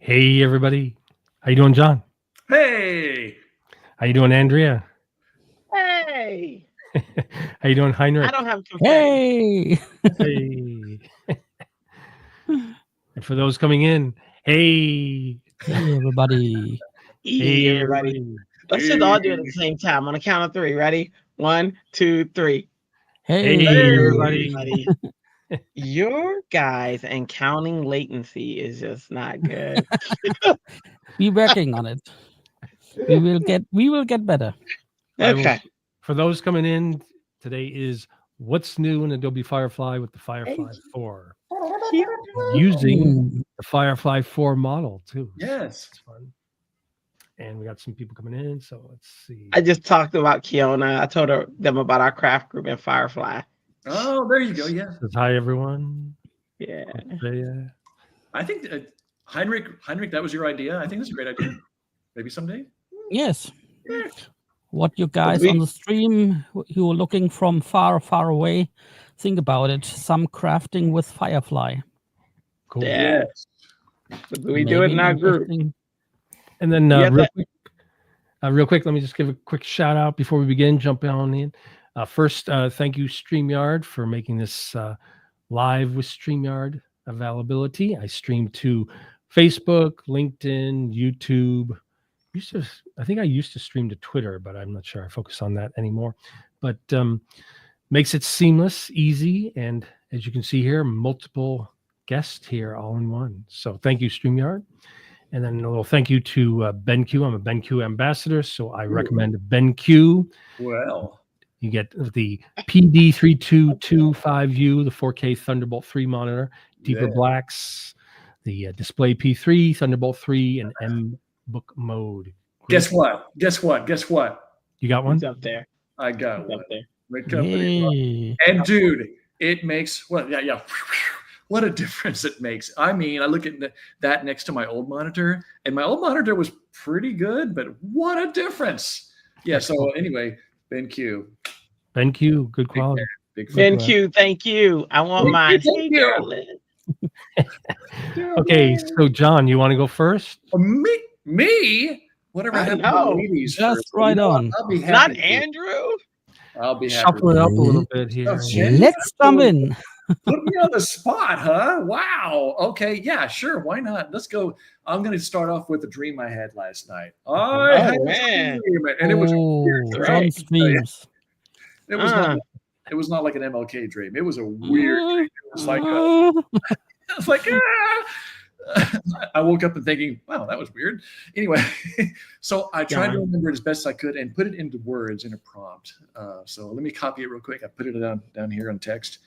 Hey, everybody. How you doing, John? Hey, How you doing, Andrea? Hey, How you doing, I Heinrich? don't have confetti. Hey, Hey. And for those coming in, hey. hey, everybody. Hey, Hey, everybody. everybody. Let's just all do it at the same time on a count of three. Ready? 1, 2, 3. Hey, Hey, everybody. Your guys and counting latency is just not good. we working on it. We will get better. Okay. For those coming in, today is what's new in Adobe Firefly with the Firefly 4. Using the Firefly 4 model, too. yes. It's fun. And we got some people coming in, so let's see. I just talked about Kiona. I told them about our craft group in Firefly. Oh, there you go. Yeah. Says hi, everyone. Yeah. I think Heinrich, that was your idea. I think that's a great idea. Maybe someday. Yes. Yeah. What you guys on the stream who are looking from far, far away, think about it. Some crafting with Firefly. Cool. Yeah. We do it in our group. And then real quick, let me just give a quick shout out before we begin. Jump on in. First, thank you, StreamYard, for making this live with StreamYard availability. I stream to Facebook, LinkedIn, YouTube. I think I used to stream to Twitter, but I'm not sure I focus on that anymore. But makes it seamless, easy, and as you can see here, multiple guests here all in one. So thank you, StreamYard. And then a little thank you to BenQ. I'm a BenQ ambassador, so I recommend BenQ. Well, you get the PD3225U, the 4K Thunderbolt 3 monitor, deeper blacks, the Display P3, Thunderbolt 3, and M book mode. Guess what? You got one? It's up there. I got one. Up there. Great company. And dude, it makes yeah. What a difference it makes. I mean, I look at that next to my old monitor, and my old monitor was pretty good, but what a difference. Yeah, so anyway, BenQ. BenQ, good quality. BenQ, thank you. I want mine. Hey, darling. Okay, so John, you want to go first? Me? Whatever happened to ladies just first. right on. I'll be happy. Not Andrew. I'll be happy. Shuffle it up a little bit here. Let's jump in. Put me on the spot, huh? Wow. Okay. Yeah, sure. Why not? Let's go. I'm going to start off with a dream I had last night. I had a dream, and it was John streams. It was not like an MLK dream. It was a weird dream. It was like I woke up and thinking, wow, that was weird. Anyway, so I tried to remember it as best I could and put it into words in a prompt. So let me copy it real quick. I put it down here on text.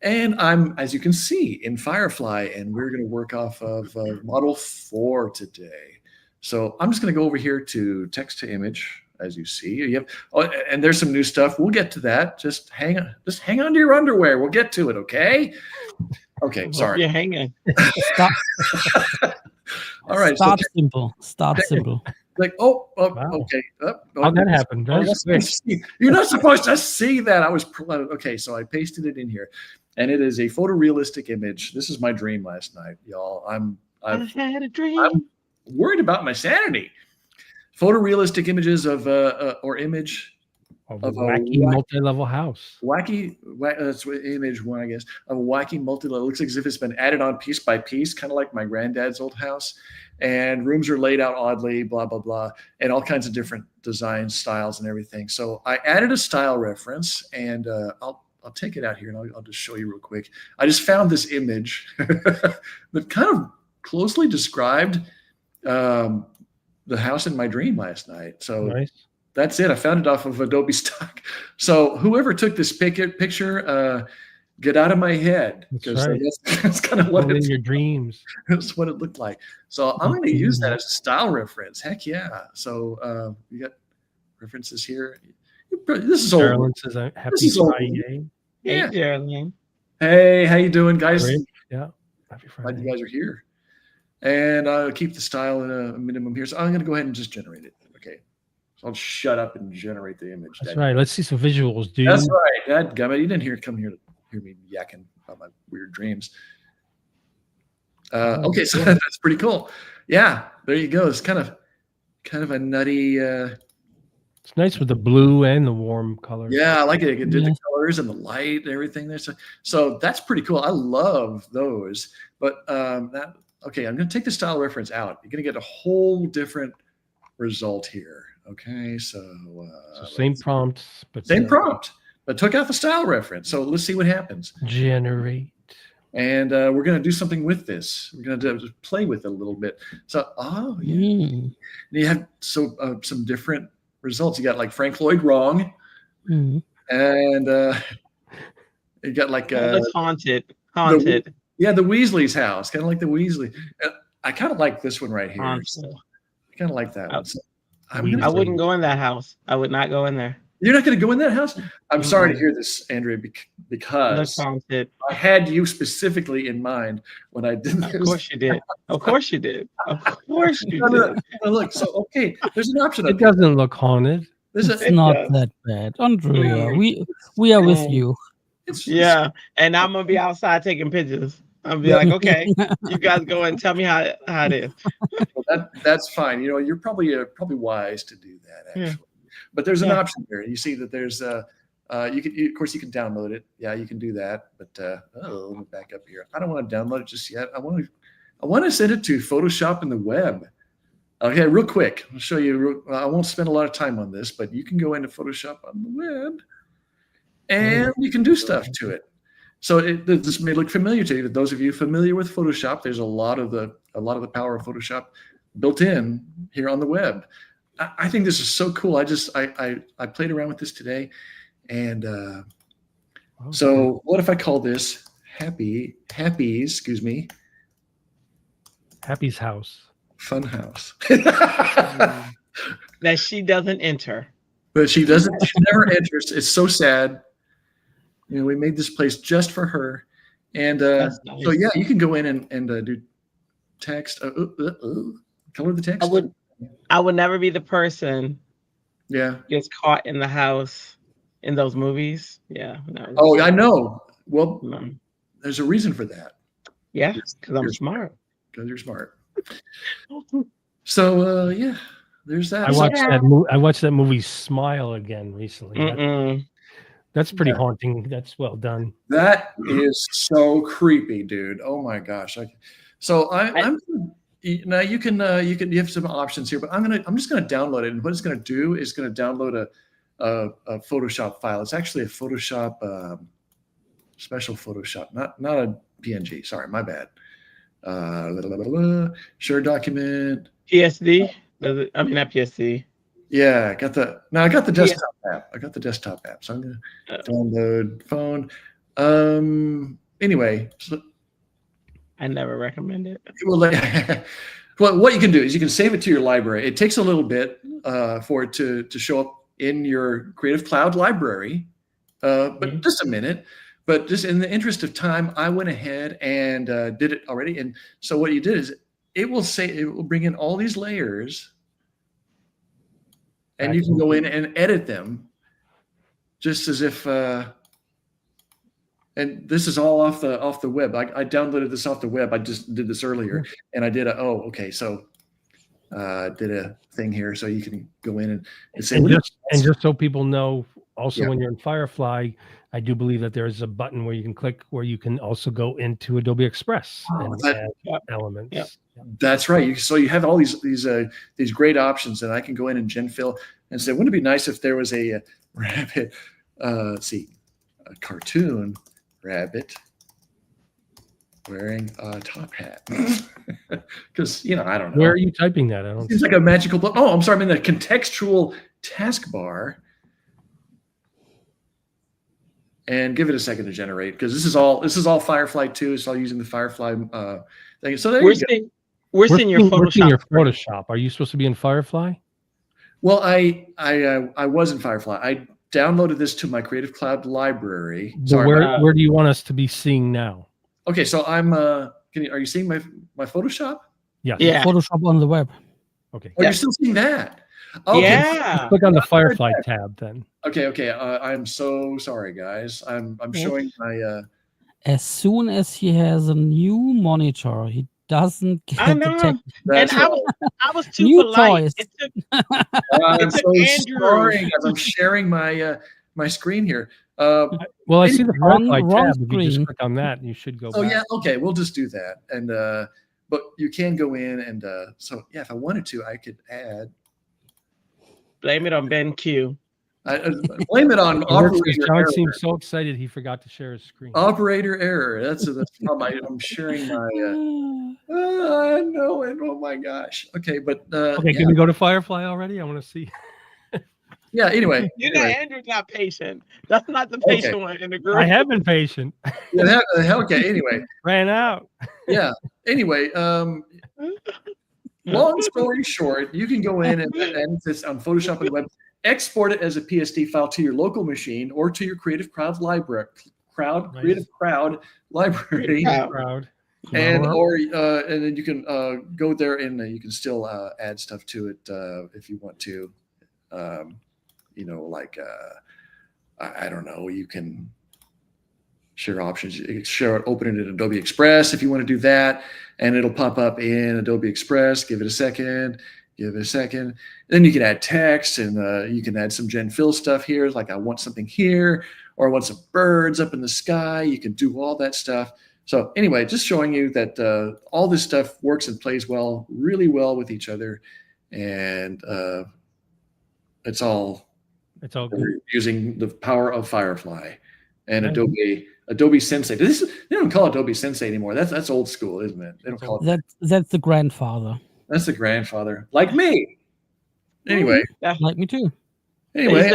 And I'm, as you can see, in Firefly, and we're going to work off of Model 4 today. So I'm just going to go over here to text to image, as you see. And there's some new stuff. We'll get to that. Just hang on to your underwear. We'll get to it, okay? Okay, sorry. You're hanging. All right. Start simple. Like, wow. Okay. How'd that happen? You're not supposed to see that. Okay, so I pasted it in here. And it is a photorealistic image. This is my dream last night, y'all. I had a dream. I'm worried about my sanity. Photorealistic images of a wacky multi-level house. That's image one, I guess, of a wacky multi-level. It looks as if it's been added on piece by piece, kind of like my granddad's old house. And rooms are laid out oddly, blah, blah, blah, and all kinds of different design styles and everything. So I added a style reference, and I'll take it out here, and I'll just show you real quick. I just found this image that kind of closely described the house in my dream last night. So nice. That's it. I found it off of Adobe stock. So whoever took this picture, get out of my head, because that's kind of what in your dreams. That's what it looked like. So I'm going to use that as a style reference. Heck yeah! So you got references here. This is Carolyn says, "Happy Friday." Yeah. Hey, Carolyn. Hey, how you doing, guys? Great. Yeah. Happy Friday. Glad you guys are here. And I'll keep the style at a minimum here. So I'm going to go ahead and just generate it. Okay. So I'll shut up and generate the image. That's right. Let's see some visuals, dude. That's right. Dadgummit. You didn't come here to hear me yakking about my weird dreams. Okay, so that's pretty cool. Yeah, there you go. It's kind of a nutty. It's nice with the blue and the warm colors. Yeah, I like it. It did the colors and the light and everything there. So that's pretty cool. I love those. But okay, I'm going to take the style reference out. You're going to get a whole different result here. Okay, so same prompt, but took out the style reference. So let's see what happens. Generate. And we're going to do something with this. We're going to play with it a little bit. So, you have some different results. You got like Frank Lloyd Wrong, and you got like haunted. The Weasley's house, kind of like the Weasley. I kind of like this one right here. I kind of like that one. So I wouldn't go in that house. I would not go in there. You're not going to go in that house? I'm sorry to hear this, Andrea, because I had you specifically in mind when I did this. Of course you did. Of course you did. Of course you did. Look, so okay, there's an option. It doesn't look haunted. It's not that bad, Andrea. We are with you. Yeah, and I'm gonna be outside taking pictures. I'll be like, okay, you guys go and tell me how it is. Well, that's fine. You know, you're probably wise to do that actually. Yeah. But there's an option here. You see that there's of course you can download it. Yeah, you can do that. But let me back up here. I don't want to download it just yet. I want to send it to Photoshop in the web. Okay, real quick. I'll show you. I won't spend a lot of time on this, but you can go into Photoshop on the web, and you can do stuff to it. So this may look familiar to you. Those of you familiar with Photoshop, there's a lot of the power of Photoshop built in here on the web. I think this is so cool. I played around with this today, and so what if I call this Happy's house, fun house, that she doesn't enter. But she doesn't. She never enters. It's so sad. You know, we made this place just for her, and nice. So yeah, you can go in and do text. Color the text. I would never be the person. Yeah. Gets caught in the house in those movies. Yeah. No, I know. Well, there's a reason for that. Yeah, because I'm smart. Because you're smart. So yeah, there's that. I watched that movie Smile again recently. That's pretty haunting. That's well done. That is so creepy, dude. Oh my gosh. I'm now you have some options here, but I'm just gonna download it, and what it's gonna do is gonna download a Photoshop file. It's actually a Photoshop special Photoshop, not a PNG. Sorry, my bad. Share document. PSD. I mean not PSD. Yeah, I got the desktop app. I got the desktop app, so I'm gonna download phone. Anyway. I never recommend it. Well, what you can do is you can save it to your library. It takes a little bit for it to show up in your Creative Cloud library, but just a minute. But just in the interest of time, I went ahead and did it already. And so what you did is it will bring in all these layers, and you can go in and edit them, just as if. And this is all off the web. I downloaded this off the web. I just did this earlier, and I did did a thing here, so you can go in and say. And just so people know, also when you're in Firefly, I do believe that there is a button where you can click where you can also go into Adobe Express and add elements. Yep. That's right. So you have all these great options, and I can go in and gen fill and say, wouldn't it be nice if there was a rabbit? A cartoon. Rabbit wearing a top hat, because I don't know. Where are you typing that? I don't. Seems like a magical. Oh, I'm sorry. I'm in the contextual taskbar, and give it a second to generate, because this is all Firefly 2. It's all using the Firefly thing. So there you go. We're seeing your Photoshop. Are you supposed to be in Firefly? Well, I was in Firefly. I downloaded this to my Creative Cloud library. Where do you want us to be seeing now? Okay, so I'm. Are you seeing my Photoshop? Yeah. Photoshop on the web. Okay. Oh, you're still seeing that? Okay. Yeah. Click on the Firefly tab then. Okay. I'm so sorry, guys. I'm showing my. As soon as he has a new monitor, he doesn't get I the know. tech. That's And I was too New polite. toys. It took I'm took so Andrew. sorry as I'm sharing my my screen here. Well, I see the Firefly wrong tab. If you just screen. click on that, you should go Oh back. yeah, okay, we'll just do that. And but you can go in and so yeah, if I wanted to, I could add. Blame it on Ben Q. I blame it on operator John error. seems so excited he forgot to share his screen. Operator error. That's the problem. I'm sharing my. I know it. Oh my gosh. Okay, but Okay, yeah. can we go to Firefly already? I want to see. Yeah. Anyway, You know, Andrew's not patient. That's not the patient one in the group. I have been patient. yeah, okay. Anyway, Ran out. yeah. Anyway, long story short, you can go in and edit this on Photoshop on the web, export it as a PSD file to your local machine or to your Creative Crowd library. Creative Crowd library. Crowd. And and then you can go there and you can still add stuff to it if you want to. You know, like I don't know, you can share options. You can share it, open it in Adobe Express if you want to do that, and it'll pop up in Adobe Express. Give it a second. Then you can add text, and you can add some Gen Fill stuff here. Like I want something here, or I want some birds up in the sky. You can do all that stuff. So anyway, just showing you that all this stuff works and plays really well with each other, and it's all good. Using the power of Firefly and Adobe Sensei. They don't call it Adobe Sensei anymore. That's old school, isn't it? They don't call it. That's the grandfather. That's the grandfather, like me. Anyway, like me too. Anyway,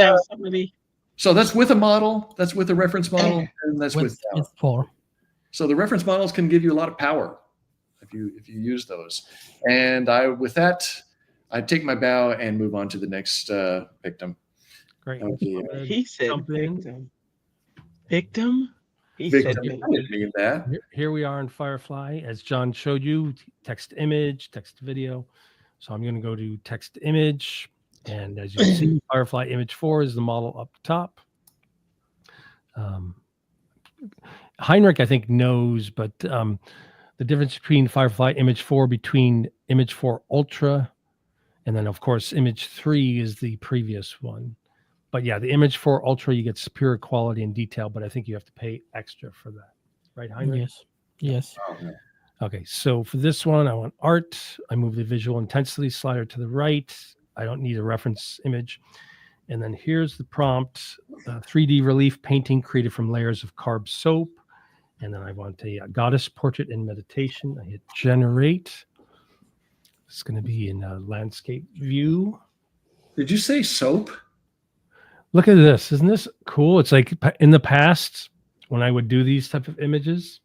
so that's with a model. That's with a reference model, and that's with 4. So the reference models can give you a lot of power if you use those. And with that, I take my bow and move on to the next victim. Great. He said victim. Victim? He victim. Said I didn't mean that. Here we are in Firefly. As John showed you, text image, text video. So I'm going to go to text image. And as you can see, Firefly image 4 is the model up top. Henrik, I think, knows, but the difference between Firefly image 4 between image 4 Ultra, and then, of course, image 3 is the previous one. But yeah, the image 4 Ultra, you get superior quality and detail, but I think you have to pay extra for that. Right, Henrik? Yes. Okay, so for this one, I want art. I move the visual intensity slider to the right. I don't need a reference image. And then here's the prompt, 3D relief painting created from layers of carb soap. And then I want a goddess portrait in meditation. I hit generate. It's going to be in a landscape view. Did you say soap? Look at this. Isn't this cool? It's like in the past when I would do these type of images,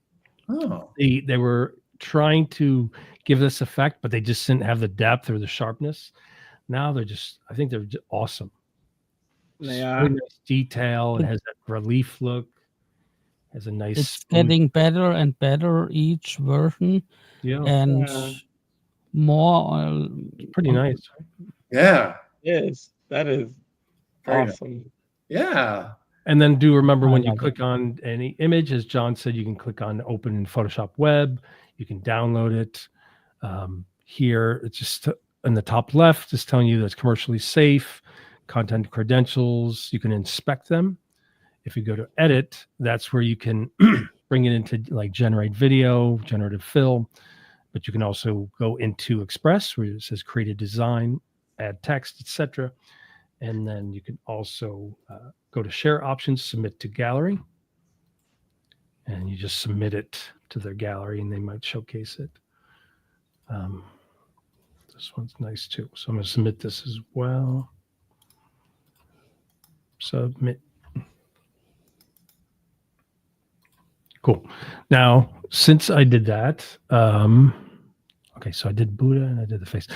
they were trying to give this effect, but they just didn't have the depth or the sharpness. Now I think they're just awesome. They are. Really nice detail. It has that relief look. Has a nice. It's getting better and better each version. Yeah. And more. Pretty nice. Yeah. Yes, that is awesome. Yeah. And then remember when you click on any image, as John said, you can click on open in Photoshop Web. You can download it. Here, it's just in the top left, it's telling you that it's commercially safe. Content credentials, you can inspect them. If you go to edit, that's where you can bring it into like generate video, generative fill, but you can also go into Express where it says create a design, add text, etc. And then you can also go to share options, submit to gallery, and you just submit it to their gallery and they might showcase it. This one's nice too. So I'm going to submit this as well. Submit. Cool. Now, since I did that, okay, so I did Buddha and I did the face.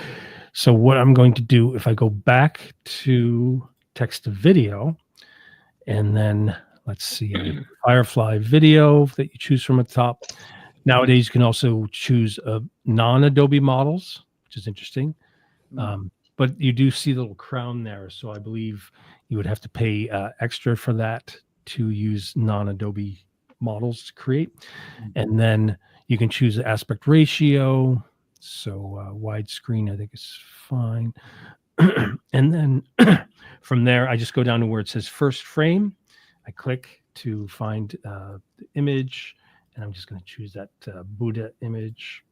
So what I'm going to do, if I go back to text to video, and then let's see, Firefly video that you choose from at the top. Nowadays, you can also choose non-Adobe models, which is interesting. But you do see the little crown there. So I believe you would have to pay extra for that to use non-Adobe models to create. And then You can choose the aspect ratio. So widescreen, I think, is fine. And then from there, I just go down to where it says first frame. I click to find the image, and I'm just going to choose that Buddha image.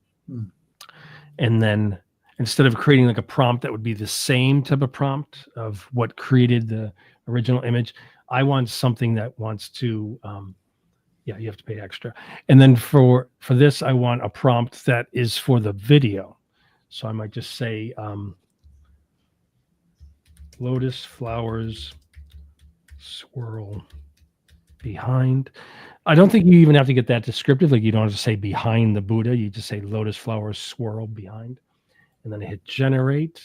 And then instead of creating like a prompt that would be the same type of prompt of what created the original image, I want something that wants to, you have to pay extra. And then for this, I want a prompt that is for the video. So I might just say, lotus flowers swirl behind. I don't think you even have to get that descriptive. Like you don't have to say behind the Buddha. You just say lotus flowers swirl behind. And then I hit generate.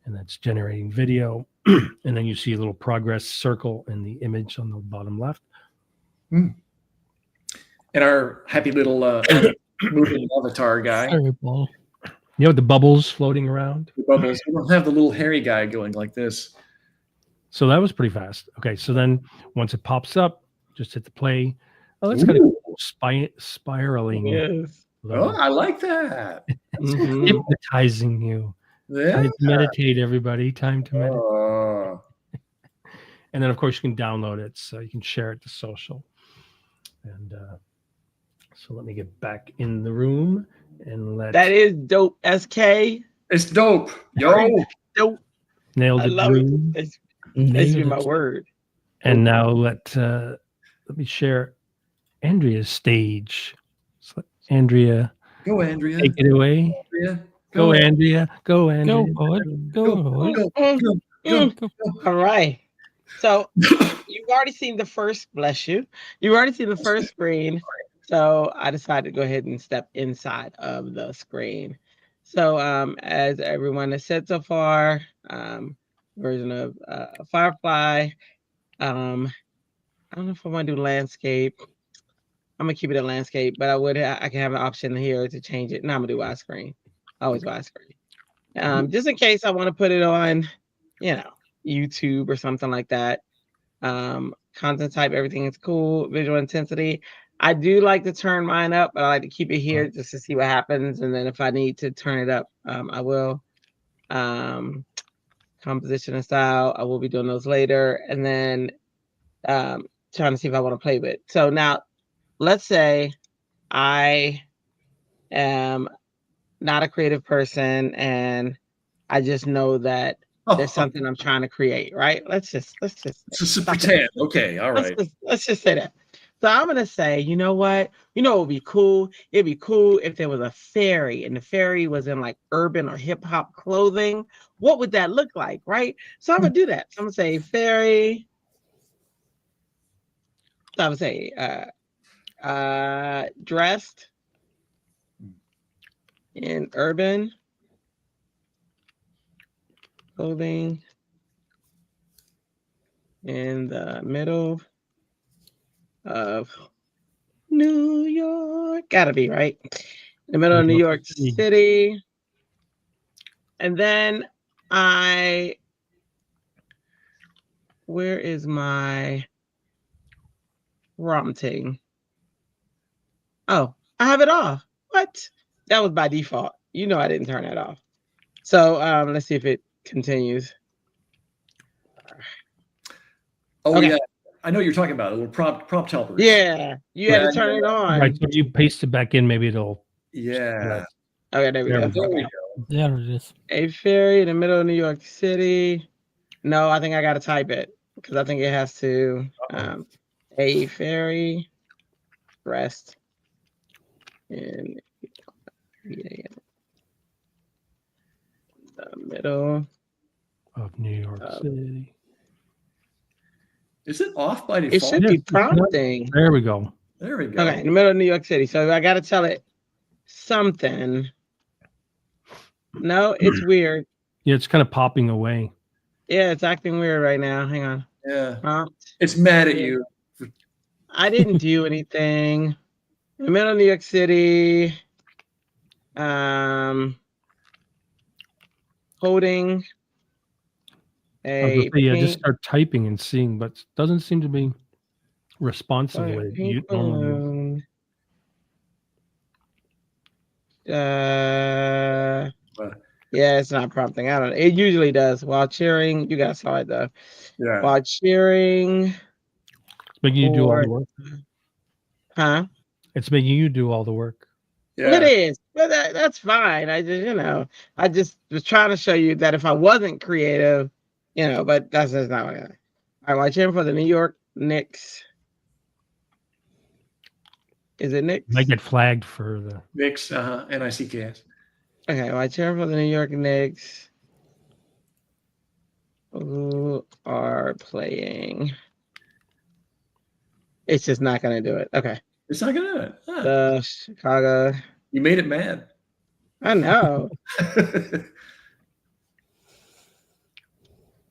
And that's generating video. And then you see a little progress circle in the image on the bottom left. And our happy little moving avatar guy. Terrible. You know, the bubbles floating around. The bubbles. We don't have the little hairy guy going like this. So that was pretty fast. Okay, so then once it pops up, just hit the play. Oh, that's kind of cool. Spiraling. Yes. Oh, I like that. Hypnotizing you. Yeah. Time to meditate, everybody. Time to meditate. And then, of course, you can download it, so you can share it to social. And so let me get back in the room and let. That is dope, SK. It's dope. Yo. Dope. Nailed it. I love it. That's been my word. And now let me share Andrea's stage. So Andrea. Go, Andrea. Take it away. Andrea. Go, Andrea. Go, Andrea. Go. All right. So you've already seen the first, bless you. You've already seen the first screen. So I decided to go ahead and step inside of the screen. So as everyone has said so far, version of Firefly. I don't know if I want to do landscape. I'm gonna keep it a landscape, but I can have an option here to change it. No, I'm gonna do widescreen. Always widescreen. Just in case I want to put it on, YouTube or something like that. Content type, everything is cool. Visual intensity. I do like to turn mine up, but I like to keep it here just to see what happens. And then if I need to turn it up, I will. Composition and style, I will be doing those later. And then trying to see if I want to play with. So now, let's say I am not a creative person and I just know that there's something I'm trying to create, right? Let's just pretend. Okay, all right. Let's just say that. So I'm gonna say, you know what? You know what would be cool? It'd be cool if there was a fairy and the fairy was in like urban or hip hop clothing. What would that look like, right? So I'm gonna do that. So I'm gonna say fairy. So I'm gonna say dressed in urban clothing in the middle of New York. Gotta be right. In the middle of New York City. And then where is my prompting? Oh, I have it off. What? That was by default. You know I didn't turn that off. So let's see if it continues. Oh, okay. Yeah. I know what you're talking about. A little prompt helpers. Yeah. You had to turn it on. Right. So if you paste it back in, maybe it'll. Yeah. Okay, there we go. There it is. A fairy in the middle of New York City. No, I think I got to type it because I think it has to. A fairy dressed in the middle of New York City. Is it off by default? It should be prompting. There we go. There we go. Okay, in the middle of New York City. So I got to tell it something. No, it's weird. Yeah, it's kind of popping away. Yeah, it's acting weird right now. Hang on. Yeah. It's mad at you. I didn't do anything. In the middle of New York City. Holding just start typing and seeing, but it doesn't seem to be responsive. Balloon. Yeah, it's not prompting. I don't know. It usually does. While cheering, you guys saw it though. Yeah. While cheering. It's making you do all the work. Huh? It's making you do all the work. Yeah. It is. But that's fine. I just, I just was trying to show you that if I wasn't creative, but that's just not what I got. All right, while cheering for the New York Knicks. Is it Knicks? Might get flagged for the Knicks, N-I-C-K-S. Okay, while cheering for the New York Knicks. Who are playing? It's just not going to do it. Okay. It's not going to do it. Huh. The Chicago. You made it mad. I know.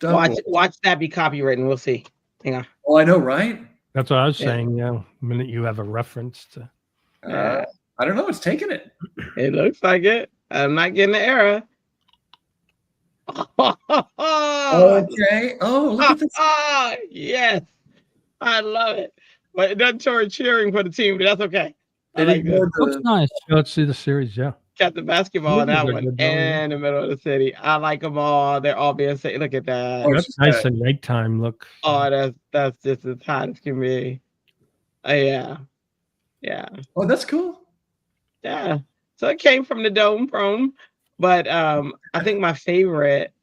Watch that be copywritten. We'll see. Hang on. Oh, I know, right? That's what I was saying. Yeah, the minute you have a reference to. I don't know. It's taking it. It looks like it. I'm not getting the error. Okay. Oh, look at this. Yes. I love it. But it doesn't show her cheering for the team, but that's okay. I like that. Looks nice. Let's see the series. Yeah. Got the basketball in that one and the middle of the city. I like them all. They're all being safe. Look at that. Oh, that's nice at nighttime look. Oh, that's just as hot as can be. Yeah. Oh, that's cool. Yeah. So it came from the Dome Chrome, but I think my favorite.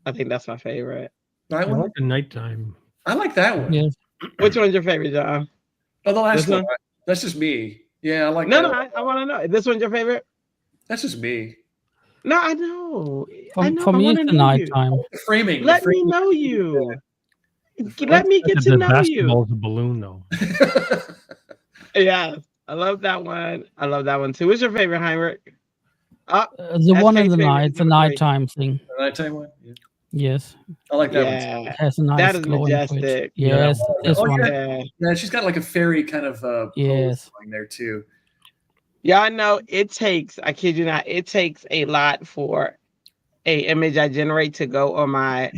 I think that's my favorite. I like the nighttime. I like that one. Yes. Which one's your favorite, John? Oh, the last one. That's just me. Yeah, I like that. No, I want to know. This one's your favorite? That's just me. No, I know. For me, it's the nighttime. The framing. Let me know you. Let me get to know you. Basketball's a balloon, though. Yeah, I love that one. I love that one too. What's your favorite, Heinrich? The one in the night, the nighttime thing. The nighttime one? Yeah. Yes. I like that one. It has a nice that is glowing majestic. twitch. Yes, this one. Yeah, she's got like a fairy kind of pose going there too. Yeah, I know it takes, I kid you not, it takes a lot for a image I generate to go on my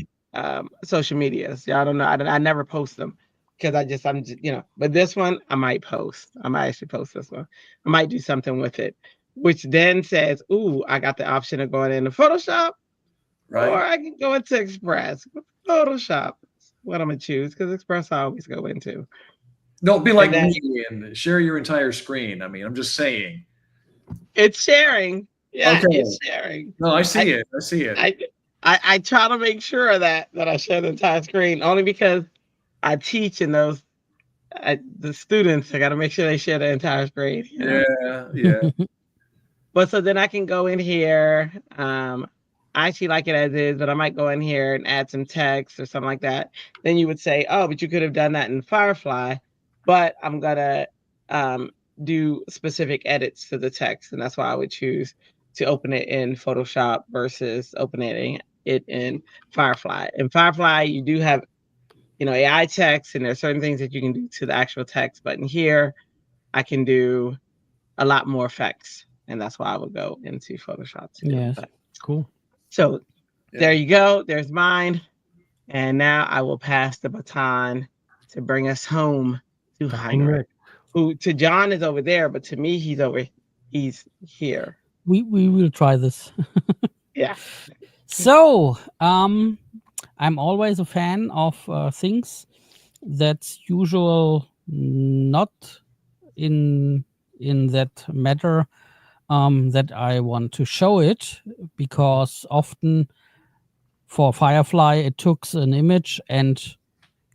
social medias. Yeah, I don't know. I never post them because I'm just, but this one I might post. I might actually post this one. I might do something with it, which then says, ooh, I got the option of going into Photoshop. Right. Or I can go into Express. Photoshop. What I'm going to choose because Express I always go into. Don't be like me and share your entire screen. I mean, I'm just saying. It's sharing. Yeah, okay. It's sharing. No, I see it. I see it. I try to make sure that I share the entire screen only because I teach in those. The students, I got to make sure they share the entire screen. Yeah. But so then I can go in here. I actually like it as is, but I might go in here and add some text or something like that. Then you would say, oh, but you could have done that in Firefly, but I'm going to do specific edits to the text. And that's why I would choose to open it in Photoshop versus opening it in Firefly. In Firefly, you do have, AI text, and there's certain things that you can do to the actual text. But in here, I can do a lot more effects. And that's why I would go into Photoshop too. Yes, cool. So there you go. There's mine. And now I will pass the baton to bring us home to Heinrich, who to John is over there, but to me, he's here. We will try this. Yeah. So I'm always a fan of things that's usual not in that matter. That I want to show it, because often for Firefly it took an image and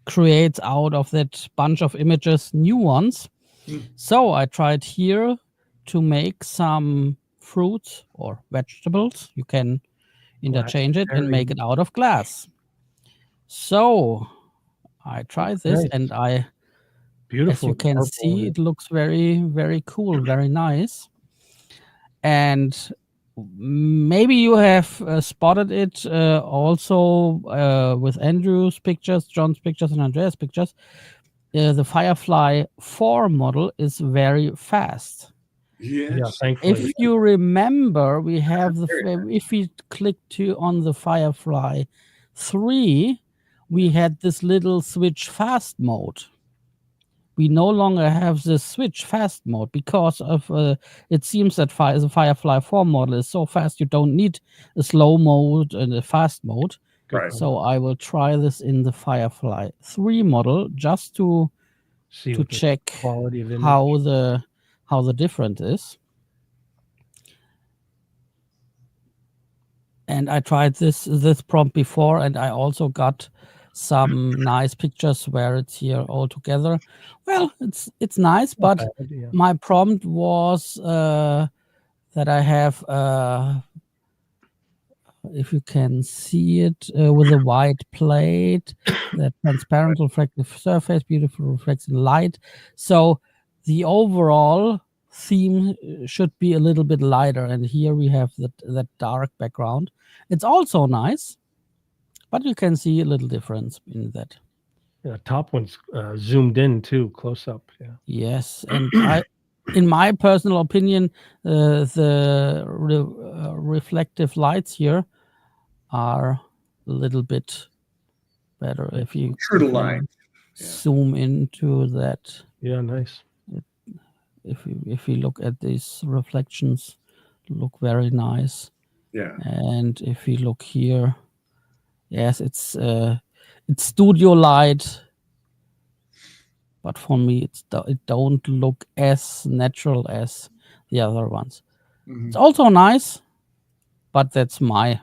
creates out of that bunch of images new ones. So I tried here to make some fruits or vegetables. You can interchange it and make it out of glass. So I tried this and as you can see, it looks very, very cool, very nice. And maybe you have spotted it also with Andrew's pictures, John's pictures, and Andrea's pictures. The Firefly 4 model is very fast. Yes. Yeah, thankfully. If you remember, we have if we click on the Firefly 3, we had this little switch fast mode, we no longer have this switch fast mode because of it seems that the Firefly 4 model is so fast you don't need a slow mode and a fast mode. Right. So I will try this in the Firefly 3 model just to See to what the check quality of image. how the difference is. And I tried this prompt before, and I also got some nice pictures where it's here all together. Well, it's nice, Not but bad, yeah. my prompt was that I have, if you can see it, with a white plate, the transparent reflective surface, beautiful reflecting light. So the overall theme should be a little bit lighter, and here we have that dark background. It's also nice, but you can see a little difference in that. Yeah, top one's zoomed in too, close up. Yeah. Yes, and in my personal opinion, the reflective lights here are a little bit better if you True to life. zoom into that. Yeah, nice. If you look at these reflections, look very nice. Yeah. And if you look here, yes, it's studio light, but for me it don't look as natural as the other ones. It's also nice, but that's my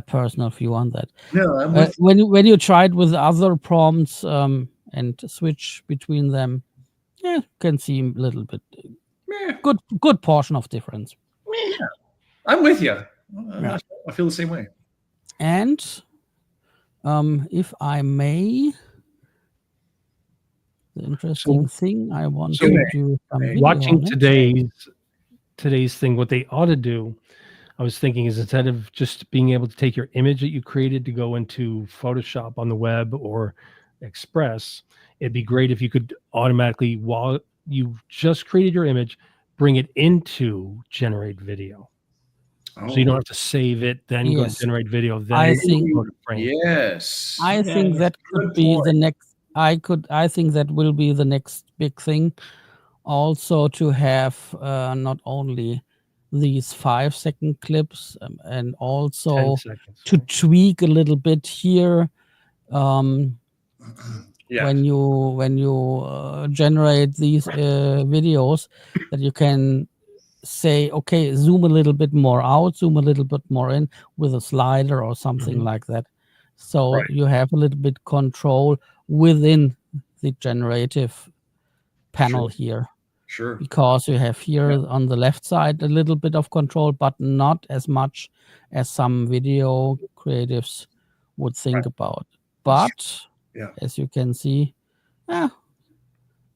personal view on that. No, I'm with when you try it with other prompts and switch between them, yeah, you can see a little bit good portion of difference. Yeah, I'm with you. I feel the same way. And if I may, the interesting thing I want to do some video watching on today's thing, what they ought to do, I was thinking, is instead of just being able to take your image that you created to go into Photoshop on the web or Express, it'd be great if you could automatically, while you just created your image, bring it into generate video. So you don't have to save it, then go to generate video, then go to frame. Yes. I think that could be the next. I think that will be the next big thing. Also to have not only these 5-second clips and also to tweak a little bit here. When you generate these videos, that you can say, okay, zoom a little bit more out, zoom a little bit more in with a slider or something like that. So you have a little bit control within the generative panel here. Sure. Because you have here on the left side a little bit of control, but not as much as some video creatives would think about. But as you can see,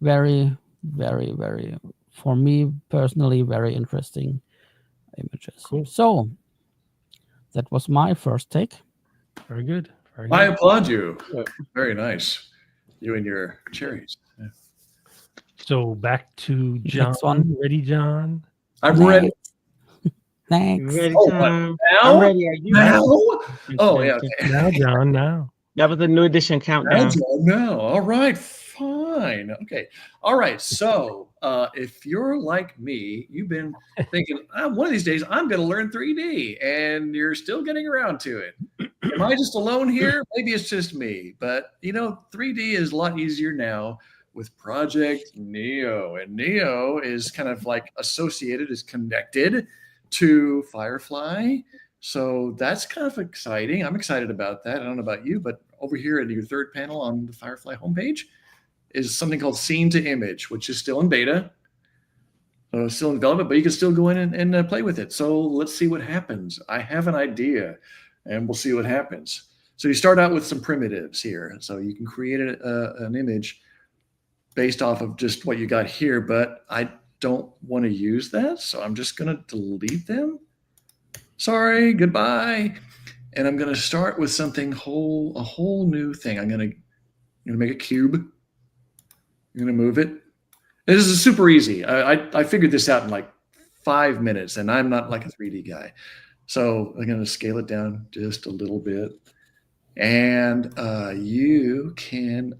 very, very, very, for me personally, very interesting images. Cool. So that was my first take. Very good. Very I good. applaud you. Very nice. You and your cherries. Yeah. So back to John. Next one. Ready, John? I'm ready. Thanks. Ready, Oh, John? now? I'm ready. Are you Now? ready? Oh, yeah. Okay. Now, John, now. That was a new edition countdown. No. All right. Fine. Okay. All right. So if you're like me, you've been thinking, one of these days I'm going to learn 3D, and you're still getting around to it. Am I just alone here? Maybe it's just me. But, 3D is a lot easier now with Project Neo. And Neo is kind of like associated, is connected to Firefly. So that's kind of exciting. I'm excited about that. I don't know about you, but over here at your third panel on the Firefly homepage is something called Scene to Image, which is still in beta. So still in development, but you can still go in and play with it. So let's see what happens. I have an idea, and we'll see what happens. So you start out with some primitives here. So you can create an image based off of just what you got here, but I don't want to use that. So I'm just going to delete them. Sorry, goodbye. And I'm going to start with something a whole new thing. I'm going to make a cube. I'm going to move it. This is super easy. I figured this out in like 5 minutes, and I'm not like a 3D guy. So I'm going to scale it down just a little bit. And you can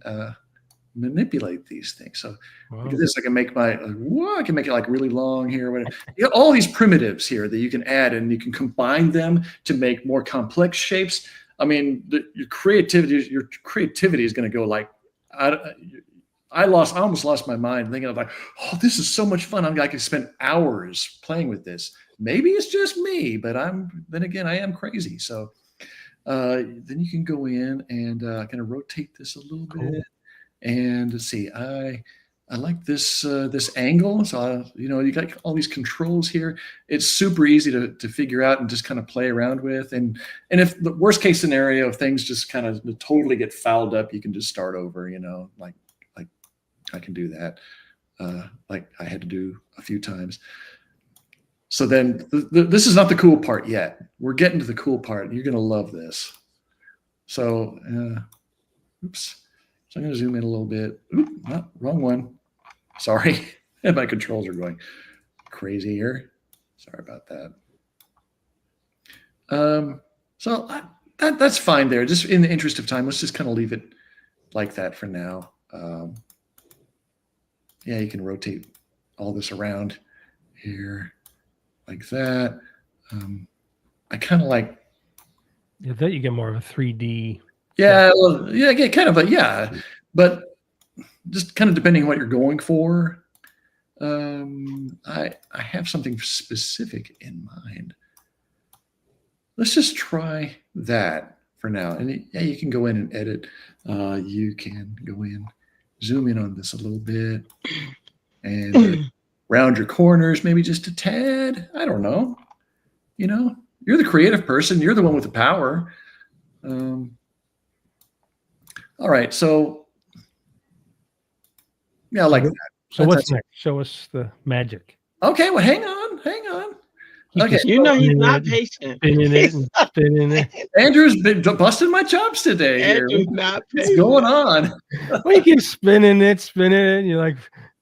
manipulate these things. So Wow. look at this. I can make I can make it like really long here. Whatever. You got all these primitives here that you can add, and you can combine them to make more complex shapes. I mean, your creativity is going to go like, I almost lost my mind thinking of like, oh, this is so much fun. I could spend hours playing with this. Maybe it's just me, but then again, I am crazy. So then you can go in and kind of rotate this a little bit. And let's see, I like this this angle. So you got all these controls here. It's super easy to figure out and just kind of play around with. And if the worst case scenario, if things just kind of totally get fouled up, you can just start over. Like I can do that, like I had to do a few times. So then this is not the cool part yet. We're getting to the cool part. You're going to love this. So, oops. So I'm going to zoom in a little bit. Oop, wrong one. Sorry. My controls are going crazy here. Sorry about that. So that's fine there. Just in the interest of time, let's just kind of leave it like that for now. Yeah, you can rotate all this around here like that. I kind of like. Yeah, that you get more of a 3D. Yeah, well, yeah, kind of but just kind of depending on what you're going for. I have something specific in mind. Let's just try that for now. And yeah, you can go in and edit. You can go in, zoom in on this a little bit, and round your corners maybe just a tad. I don't know. You're the creative person. You're the one with the power. All right, so yeah, I like that. So what's next? Show us the magic. Okay, well, hang on. Okay, he's not patient. Spinning it. Andrew's been busting my chops today. Andrew's not patient. What's going on? Well, you keep spinning it, and you're like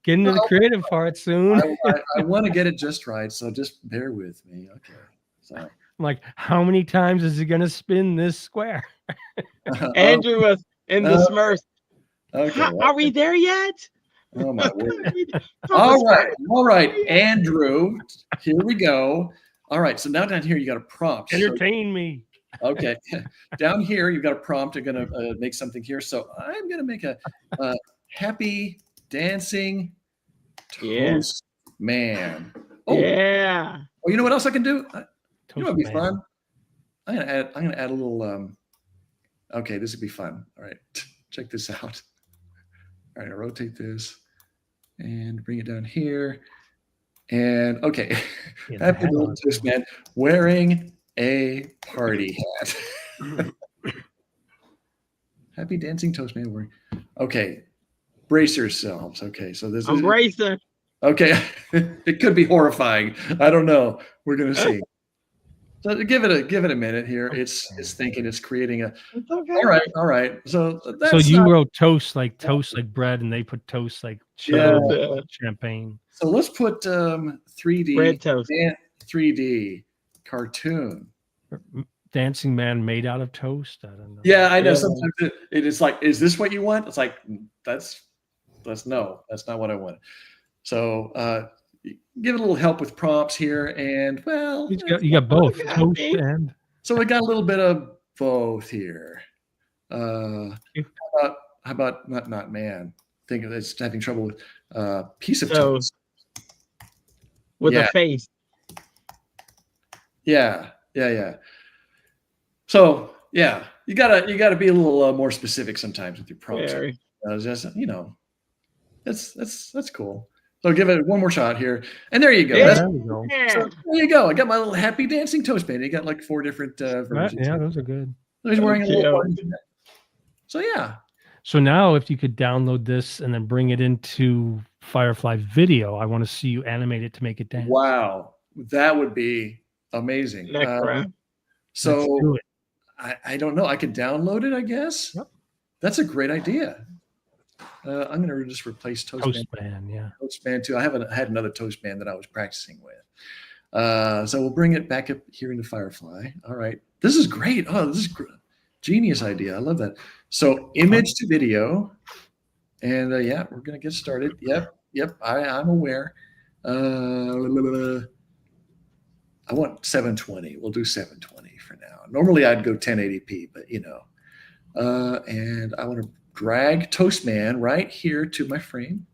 getting to the creative part soon. I want to get it just right, so just bear with me. Okay, so I'm like, how many times is he gonna spin this square? Andrew was in the Smurfs. Okay, Are we there yet? Oh my word! All right, Andrew. Here we go. All right, so now down here you got a prompt. Entertain me. Okay, down here you've got a prompt. You're gonna make something here. So I'm gonna make a happy dancing toast man. Oh yeah. Oh, you know what else I can do? You know what'd be fun? I'm gonna add a little. Okay, this would be fun. All right, check this out. All right, I rotate this and bring it down here. And okay, happy little toast man wearing a party hat. Happy dancing toast man wearing. Okay, brace yourselves. Okay, so this is bracing. Okay, it could be horrifying. I don't know. We're gonna see. So give it a minute here. It's thinking. It's creating a. Okay. All right. So you wrote toast like bread, and they put toast like champagne. So let's put 3D bread toast. 3D cartoon. Dancing man made out of toast. I don't know. Yeah, I know. Sometimes it is like, is this what you want? It's like that's no, that's not what I want. So give it a little help with prompts here, and well, you got both toast and. So we got a little bit of both here. How about not man? Think it's having trouble with piece of toast with a face. Yeah. So yeah, you gotta be a little more specific sometimes with your prompts. Just that's cool. So give it one more shot here, and there you go. Yeah, so there you go. I got my little happy dancing toast man. You got like 4 different versions. Yeah, those are good. So he's wearing a little. So yeah. So now, if you could download this and then bring it into Firefly Video, I want to see you animate it to make it dance. Wow, that would be amazing. So I don't know. I could download it, I guess. Yep. That's a great idea. I'm going to just replace Toastman. Yeah. Toastman too. I had another Toastman that I was practicing with. So we'll bring it back up here into Firefly. All right. This is great. Oh, this is genius idea. I love that. So image to video, And yeah, we're gonna get started. Yep. I'm aware. I want 720. We'll do 720 for now. Normally I'd go 1080p, but and I want to drag Toastman right here to my frame.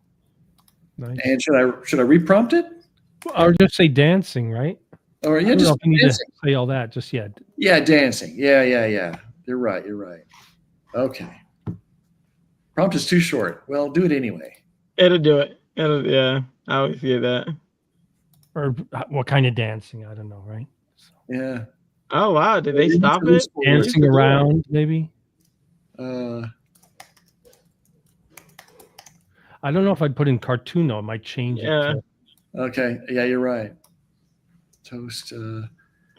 Nice. And should I reprompt it? Or just say dancing, right? Or yeah, just you need to say all that just yet. Yeah, dancing. Yeah. You're right. Okay. Prompt is too short. Well, do it anyway. It'll do it. Yeah, I always hear that. Or what kind of dancing? I don't know, right? So. Yeah. Oh wow! Did they stop it? Dancing around, maybe. I don't know if I'd put in cartoon though. It might change it. Okay. Yeah, you're right. Toast.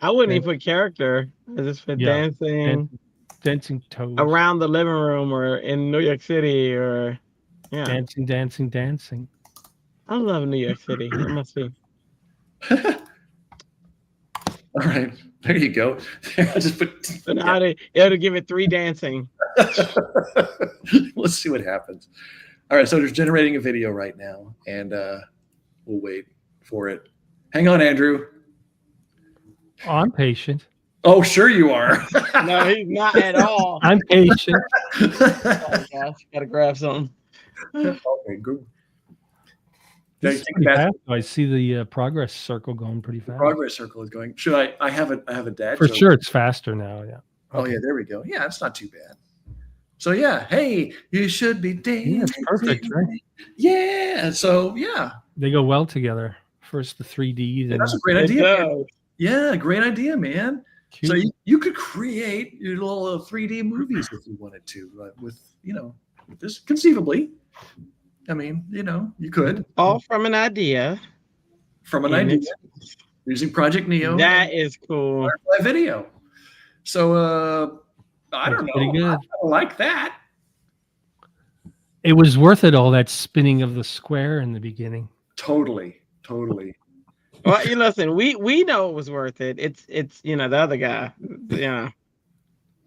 I wouldn't even put character. I just put dancing. Dancing toast. Around the living room or in New York City or Dancing. I love New York City. It must be. All right, there you go. I just put. But it'll give it 3 dancing. Let's see what happens. All right, so there's generating a video right now, and we'll wait for it. Hang on, Andrew. Oh, I'm patient. Oh, sure you are. No, he's not at all. I'm patient. Oh gosh, gotta grab something. Okay, good. I see the progress circle going pretty fast. Progress circle is going. Should I have a dad for joke? Sure, it's faster now. Yeah. Oh yeah, there we go. Yeah, it's not too bad. So yeah, hey, you should be dancing. Yeah, it's perfect, right? Yeah. So yeah, they go well together. First the 3D. That's a great idea. Yeah, great idea, man. Cute. So you could create your little 3D movies if you wanted to, with this conceivably. I mean, you could. All from an idea. From an idea. Using Project Neo. That is cool. Firefly Video. So I don't know. Pretty good. I like that. It was worth it, all that spinning of the square in the beginning. Totally. Well, you listen, we know it was worth it. It's the other guy. Yeah.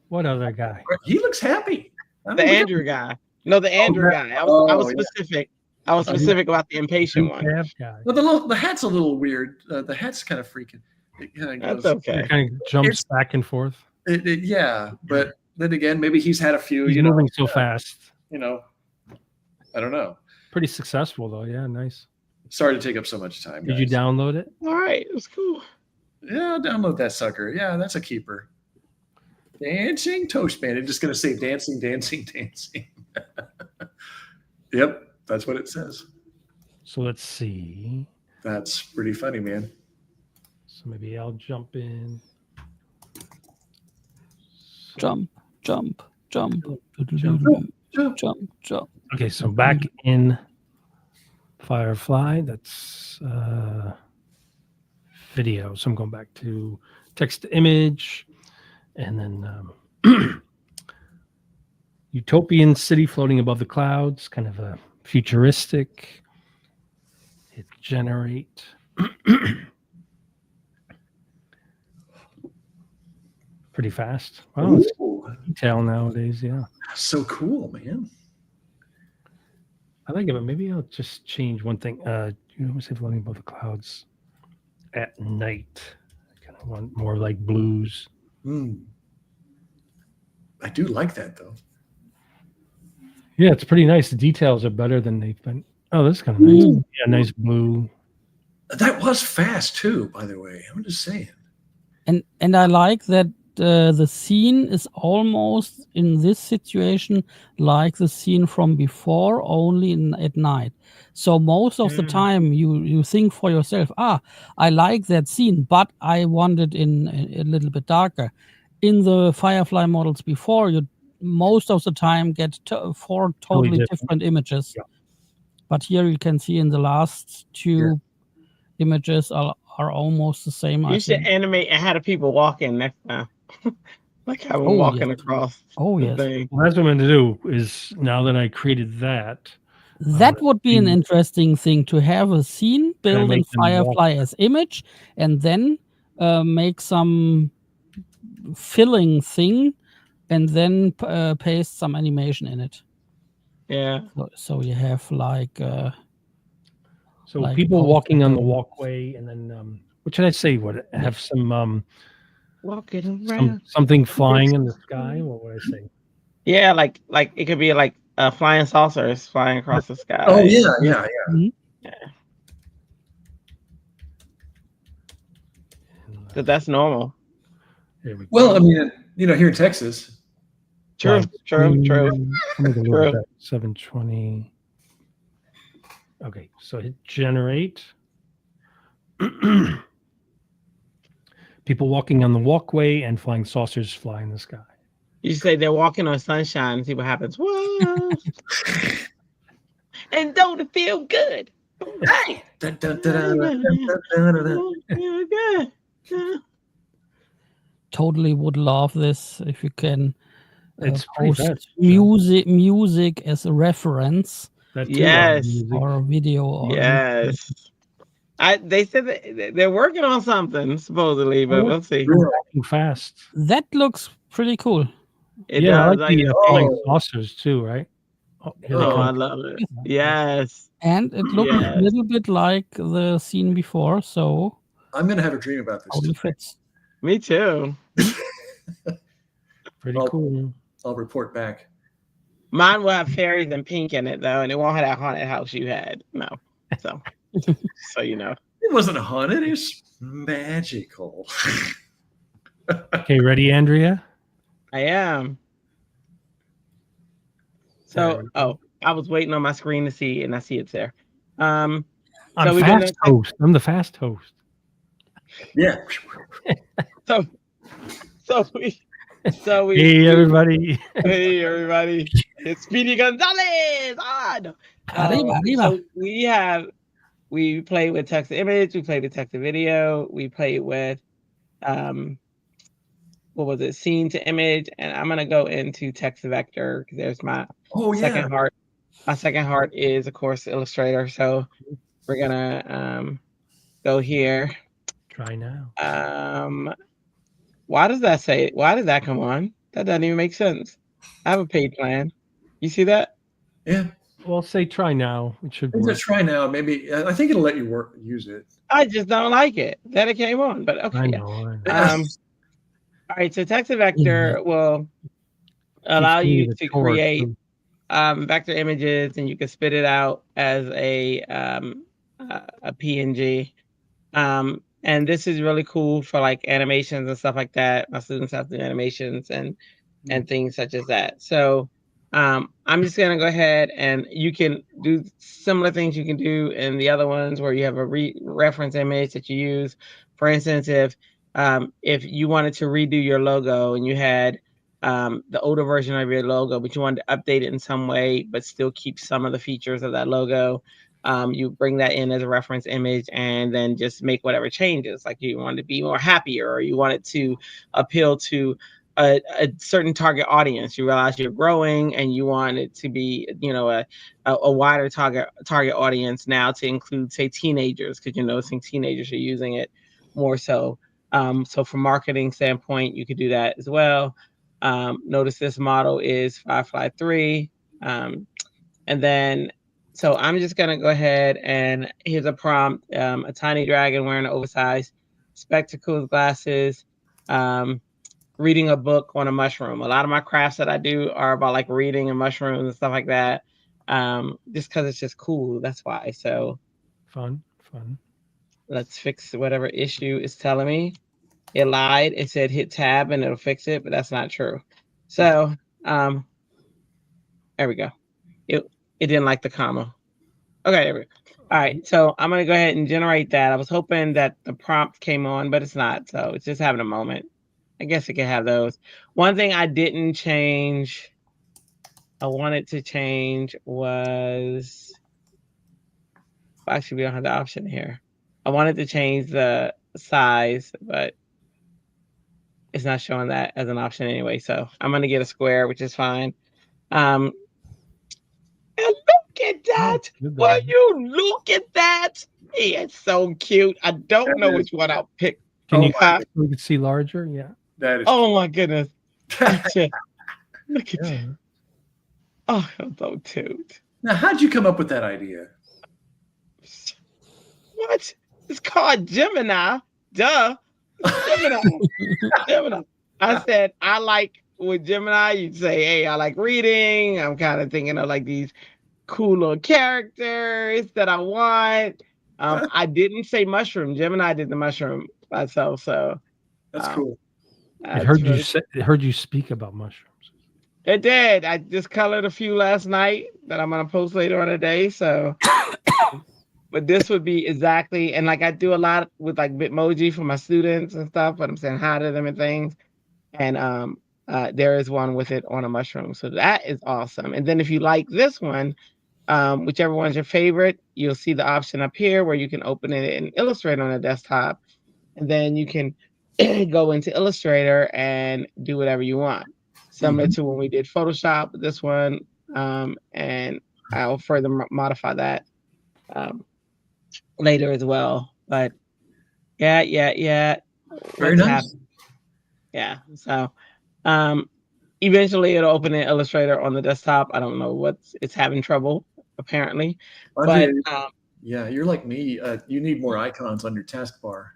What other guy? He looks happy. The Andrew guy. No, the Andrew guy. I was specific. I was specific about the impatient one. Guy. Well, the hat's a little weird. The hat's kind of freaking. That's okay. It kind of jumps back and forth. Yeah, but then again, maybe he's had a few. He's moving so fast. I don't know. Pretty successful though. Yeah, nice. Sorry to take up so much time. Did you download it? All right, it was cool. Yeah, download that sucker. Yeah, that's a keeper. Dancing Toastman. I'm just gonna say dancing. Yep, that's what it says. So let's see. That's pretty funny, man. So maybe I'll jump in. Jump. Okay, so back in Firefly, that's video. So I'm going back to text to image, and then utopian city floating above the clouds, kind of a futuristic. Hit generate. Pretty fast. Wow, it's detail nowadays. Yeah. So cool, man. I like it, but maybe I'll just change one thing. You always say floating above the clouds at night. I kind of want more like blues. I do like that though. Yeah, it's pretty nice. The details are better than they've been. Oh, that's kind of nice. Yeah, nice blue. That was fast too, by the way. I'm just saying. And I like that the scene is almost in this situation like the scene from before, only at night. So most of the time you think for yourself, I like that scene, but I want it in a little bit darker. In the Firefly models before, you most of the time get 4 totally different images. Yeah. But here you can see in the last 2 images are almost the same. You should animate ahead of people walking next time. Like have them walking across. Oh, yes. Well, that's what I'm going to do is now that I created that. That would be an interesting thing to have a scene built in Firefly as image and then make some filling thing and then paste some animation in it. Yeah. So you have like So like people walking on the posters. walkway, and then what should I say? What have Walking around. something flying in the sky? What would I say? Yeah, like it could be like flying saucers flying across the sky. Oh yeah. Mhm. But that's normal. There we go. Well, I mean, here in Texas. True. Let me go a little True. bit. 720. Okay, so hit generate. People walking on the walkway and flying saucers fly in the sky. You say they're walking on sunshine and see what happens. Whoa. And don't it feel good? Hey. Dun, dun, dun, dun, dun, dun, dun, dun. Totally would love this if you can It's pretty post bad. music as a reference That too, Yes. music. or a video. Or Yes. They said that they're working on something supposedly, but we'll see. They're walking fast. that looks pretty cool. It Yeah, I does. like the I flying saucers too, right? Oh, here they I come. love it. Yes. And it looks a little bit like the scene before, so I'm gonna have a dream about this. totally fits. Me too. Pretty Well, cool. I'll report back. Mine will have fairies and pink in it though, and it won't have that haunted house you had. No. So so you know. It wasn't haunted. It was magical. Okay, ready, Andrea? I am. So I was waiting on my screen to see, and I see it's there. I'm so we're fast host. I'm the fast host. Yeah. So we Hey, everybody. Hey everybody, it's Speedy Gonzalez on. Arriba. So we play with text to image, we play with text to video, we play with what was it, scene to image, and I'm gonna go into text to vector because there's my second heart. My second heart is of course Illustrator, so we're gonna go here. Try now. Why does that come on? That doesn't even make sense. I have a paid plan. You see that? Yeah. Well, say try now. It should work. Let's try now. Maybe I think it'll let you use it. I just don't like it that it came on, but okay. I Yeah. know. All right, so text to vector will allow you to create vector images, and you can spit it out as a PNG. And this is really cool for like animations and stuff like that. My students have to do animations and things such as that. So I'm just gonna go ahead, and you can do similar things you can do in the other ones where you have a reference image that you use. For instance, if you wanted to redo your logo and you had the older version of your logo, but you wanted to update it in some way, but still keep some of the features of that logo, you bring that in as a reference image and then just make whatever changes. Like you want to be more happier, or you want it to appeal to a certain target audience. You realize you're growing and you want it to be, a wider target audience now, to include, say, teenagers, because you're noticing teenagers are using it more so. So from marketing standpoint, you could do that as well. Notice this model is Firefly 3. And then, so I'm just going to go ahead, and here's a prompt. A tiny dragon wearing oversized spectacles, glasses, reading a book on a mushroom. A lot of my crafts that I do are about like reading and mushrooms and stuff like that. Just because it's just cool. That's why. So Fun. Let's fix whatever issue it's telling me. It lied. It said hit tab and it'll fix it, but that's not true. So there we go. It didn't like the comma. Okay, there we go. All right, so I'm gonna go ahead and generate that. I was hoping that the prompt came on, but it's not. So it's just having a moment. I guess it can have those. One thing I didn't change, I wanted to change was, actually we don't have the option here. I wanted to change the size, but it's not showing that as an option anyway. So I'm gonna get a square, which is fine. And look at that! Will you look at that? He is so cute. I don't know which one I'll pick. Can you can see larger? Yeah. That is. Oh my goodness! Look at that. Oh, don't toot. Now, how'd you come up with that idea? What? It's called Gemini. Duh. Gemini. Gemini. I said, I like with Gemini, you'd say, hey, I like reading. I'm kind of thinking of like these cool little characters that I want. I didn't say mushroom. Gemini did the mushroom myself. So that's cool. I heard you speak about mushrooms. It did. I just colored a few last night that I'm gonna post later on today. So, but this would be exactly, and like I do a lot with like Bitmoji for my students and stuff. But I'm saying hi to them and things, and there is one with it on a mushroom. So that is awesome. And then if you like this one, whichever one's your favorite, you'll see the option up here where you can open it in Illustrator on the desktop, and then you can go into Illustrator and do whatever you want. Similar to when we did Photoshop, this one, and I'll further modify that later as well. But yeah. Very nice. Yeah. So eventually it'll open in Illustrator on the desktop. I don't know it's having trouble apparently. Andrea, but yeah, you're like me. You need more icons on your taskbar.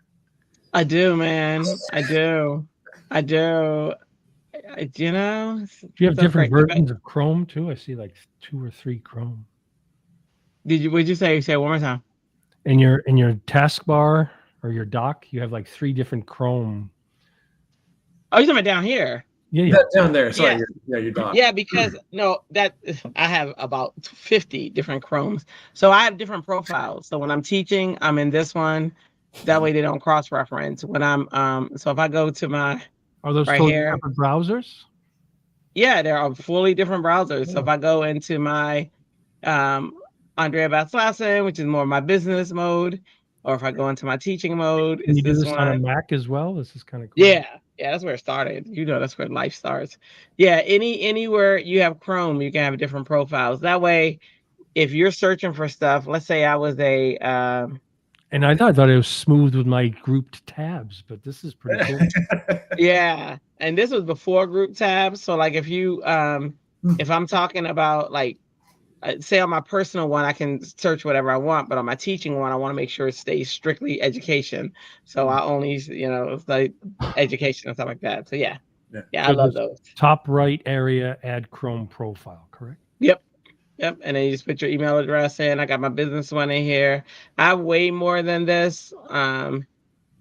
I do, man. I do. You know, do you have different versions of Chrome too? I see like 2 or 3 Chrome. Would you say it one more time? In your taskbar or your dock, you have like 3 different Chrome. Oh, you're talking about down here? Yeah. Down there. Sorry, your dock. Yeah, because I have about 50 different Chromes. So I have different profiles. So when I'm teaching, I'm in this one. That way they don't cross-reference. When I'm so if I go to my are those right totally here, different browsers? Yeah, there are fully different browsers. So if I go into my Andrea Batts-Latson, which is more my business mode, or if I go into my teaching mode, Can you do this on a Mac as well? This is kind of cool. Yeah, that's where it started. That's where life starts. Yeah, anywhere you have Chrome, you can have different profiles. That way, if you're searching for stuff, let's say I was a and I thought it was smooth with my grouped tabs, but this is pretty cool. Yeah, and this was before group tabs. So like if you if I'm talking about like say on my personal one, I can search whatever I want, but on my teaching one, I want to make sure it stays strictly education. So I only like education and stuff like that. So yeah, so I love those. Top right area, add Chrome profile, correct? Yep. And then you just put your email address in. I got my business one in here. I have way more than this on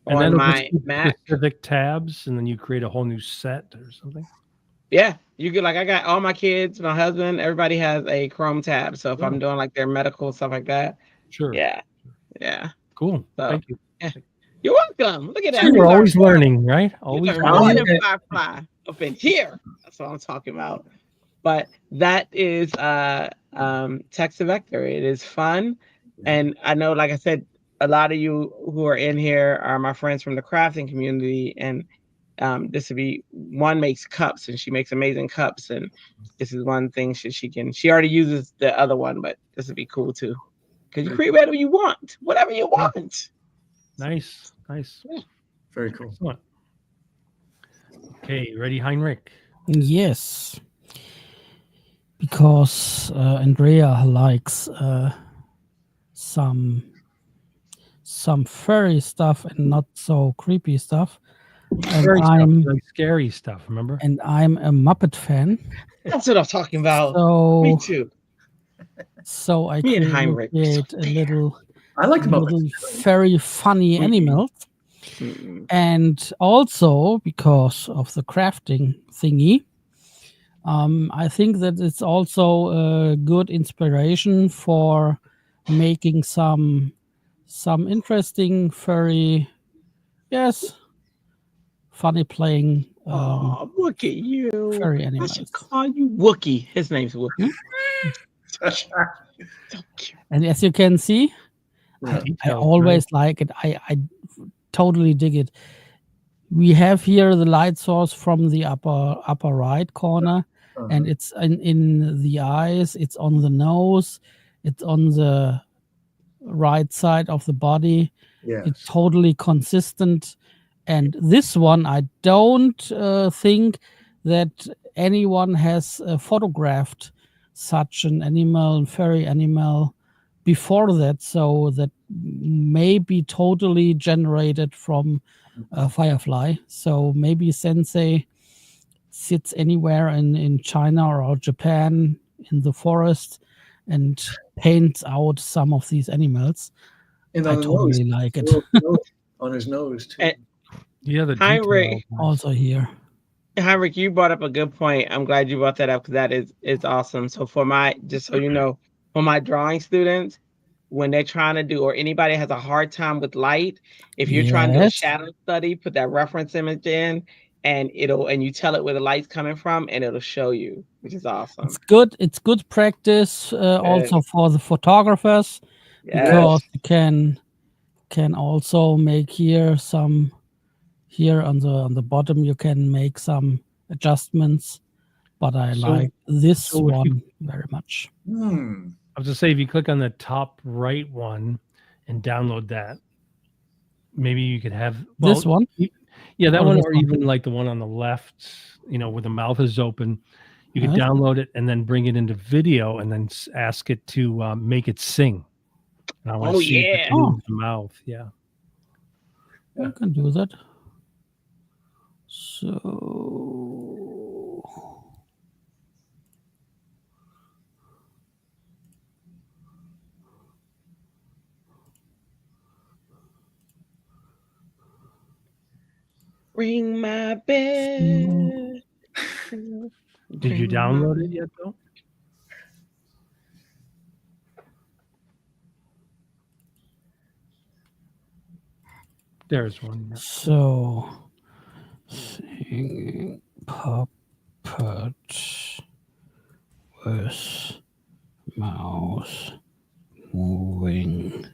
my Mac. Specific tabs, and then you create a whole new set or something. Yeah, you could I got all my kids, my husband, everybody has a Chrome tab. So if I'm doing like their medical stuff like that. Sure. Yeah. Cool. So, thank you. Yeah. You're welcome. Look at that. We're always learning, right? Always learning. Firefly up in here. That's what I'm talking about. But that is text to vector. It is fun. And I know, like I said, a lot of you who are in here are my friends from the crafting community. And this would be one makes cups, and she makes amazing cups. And this is one thing she already uses the other one, but this would be cool too. Because you create whatever you want. Nice. Yeah. Very cool. Excellent. Okay, ready, Henrik? Yes. Because Andrea likes some furry stuff and not so creepy stuff. And like scary stuff, remember? And I'm a Muppet fan. That's what I'm talking about. So, me too. So I create a little, I like very funny animals. And also because of the crafting thingy, I think that it's also a good inspiration for making some interesting furry, funny playing. Look at you! Furry animals. I should call you Wookie. His name's Wookie. And as you can see, I always like it. I totally dig it. We have here the light source from the upper right corner, and it's in the eyes, it's on the nose, it's on the right side of the body. It's totally consistent. And this one, I don't think that anyone has photographed such an animal, furry animal, before that, so that may be totally generated from Firefly. So maybe Sensei sits anywhere in China or Japan in the forest and paints out some of these animals. And I totally like it. On his nose too. Yeah, the Heinrich, detail. Also here. Heinrich, you brought up a good point. I'm glad you brought that up because that is awesome. So for just so you know, for my drawing students, when they're trying to do, or anybody has a hard time with light, if you're trying to do a shadow study, put that reference image in, and you tell it where the light's coming from, and it'll show you, which is awesome. It's good practice also for the photographers, because you can also make here on the bottom you can make some adjustments, but I like this one very much. I was to say, if you click on the top right one and download that, maybe you could have this one. Yeah, that one, or even like the one on the left, where the mouth is open. You could download it and then bring it into video and then ask it to make it sing. And I want to see if it moves the mouth. Yeah. I can do that. So ring my bell. Did you download it yet, though? There's one. Yeah. So, singing puppet with mouse moving.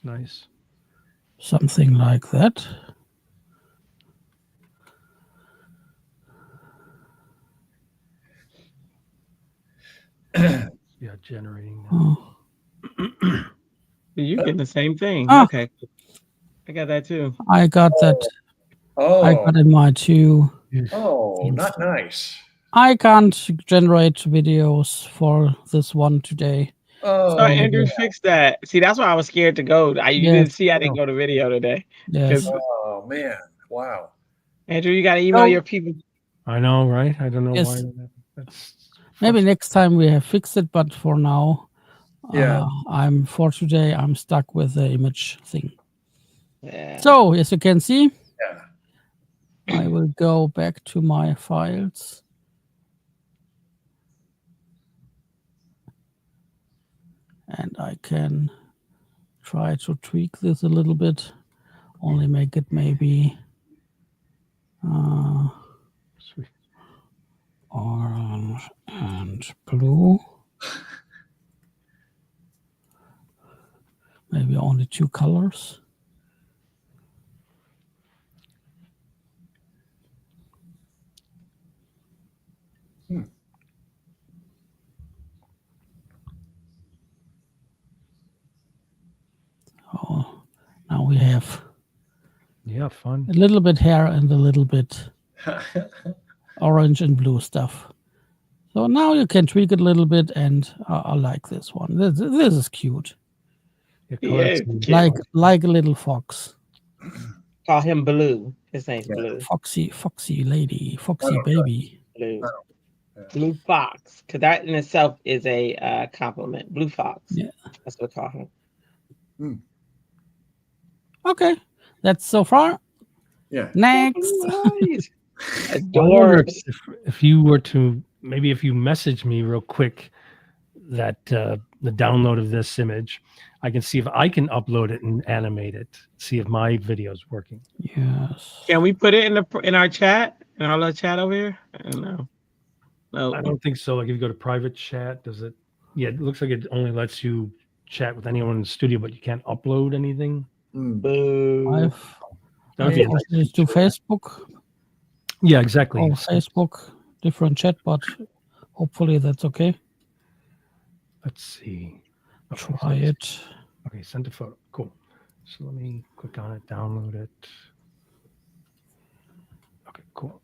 Nice. Something like that. Yeah, generating that. You get the same thing. Okay. I got that too. I got that. I got in my too. Oh, not nice. I can't generate videos for this one today. So Andrew fixed that. See, that's why I was scared to go. You didn't see I didn't go to video today. Yes. Oh man. Wow. Andrew, you gotta email your people. I know, right? I don't know why. That's maybe next time we have fixed it, but for now, for today I'm stuck with the image thing. Yeah. So as you can see, I will go back to my files. And I can try to tweak this a little bit, only make it maybe orange and blue. Maybe only 2 colors. Oh, now we have fun. A little bit hair and a little bit orange and blue stuff. So now you can tweak it a little bit, and I like this one. This is cute. Like a little fox. Call him Blue. His name's Blue. Foxy lady, foxy baby. Blue Fox, because that in itself is a compliment. Blue Fox. Yeah, that's what we call him. Okay, that's so far. Yeah. Next. Adorbs. If you were to, maybe if you message me real quick that the download of this image, I can see if I can upload it and animate it. See if my video is working. Yes. Can we put it in our chat, in our little chat over here? I don't know. No, I don't think so. Like if you go to private chat, does it? Yeah, it looks like it only lets you chat with anyone in the studio, but you can't upload anything. Boo. I've to Facebook. Yeah, exactly. Oh, Facebook, different chat, but hopefully that's okay. Let's see. Okay, try it. Okay, send a photo. Cool. So let me click on it, download it. Okay, cool.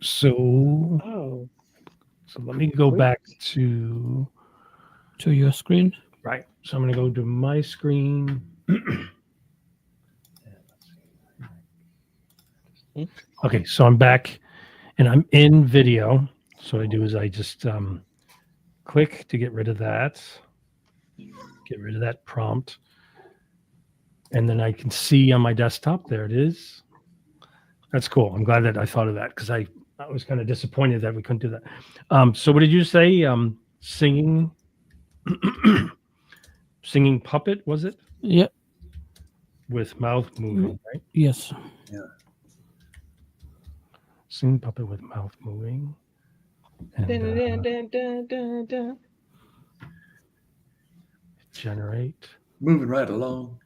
So So let me go back to your screen. right. So I'm going to go to my screen. Okay, so I'm back and I'm in video. So what I do is I just click to get rid of that. Get rid of that prompt. And then I can see on my desktop, there it is. That's cool. I'm glad that I thought of that because I was kind of disappointed that we couldn't do that. So what did you say? Singing, singing puppet, was it? Yeah. With mouth moving, right? Yes. Yeah. Singing puppet with mouth moving. And, generate. Moving right along.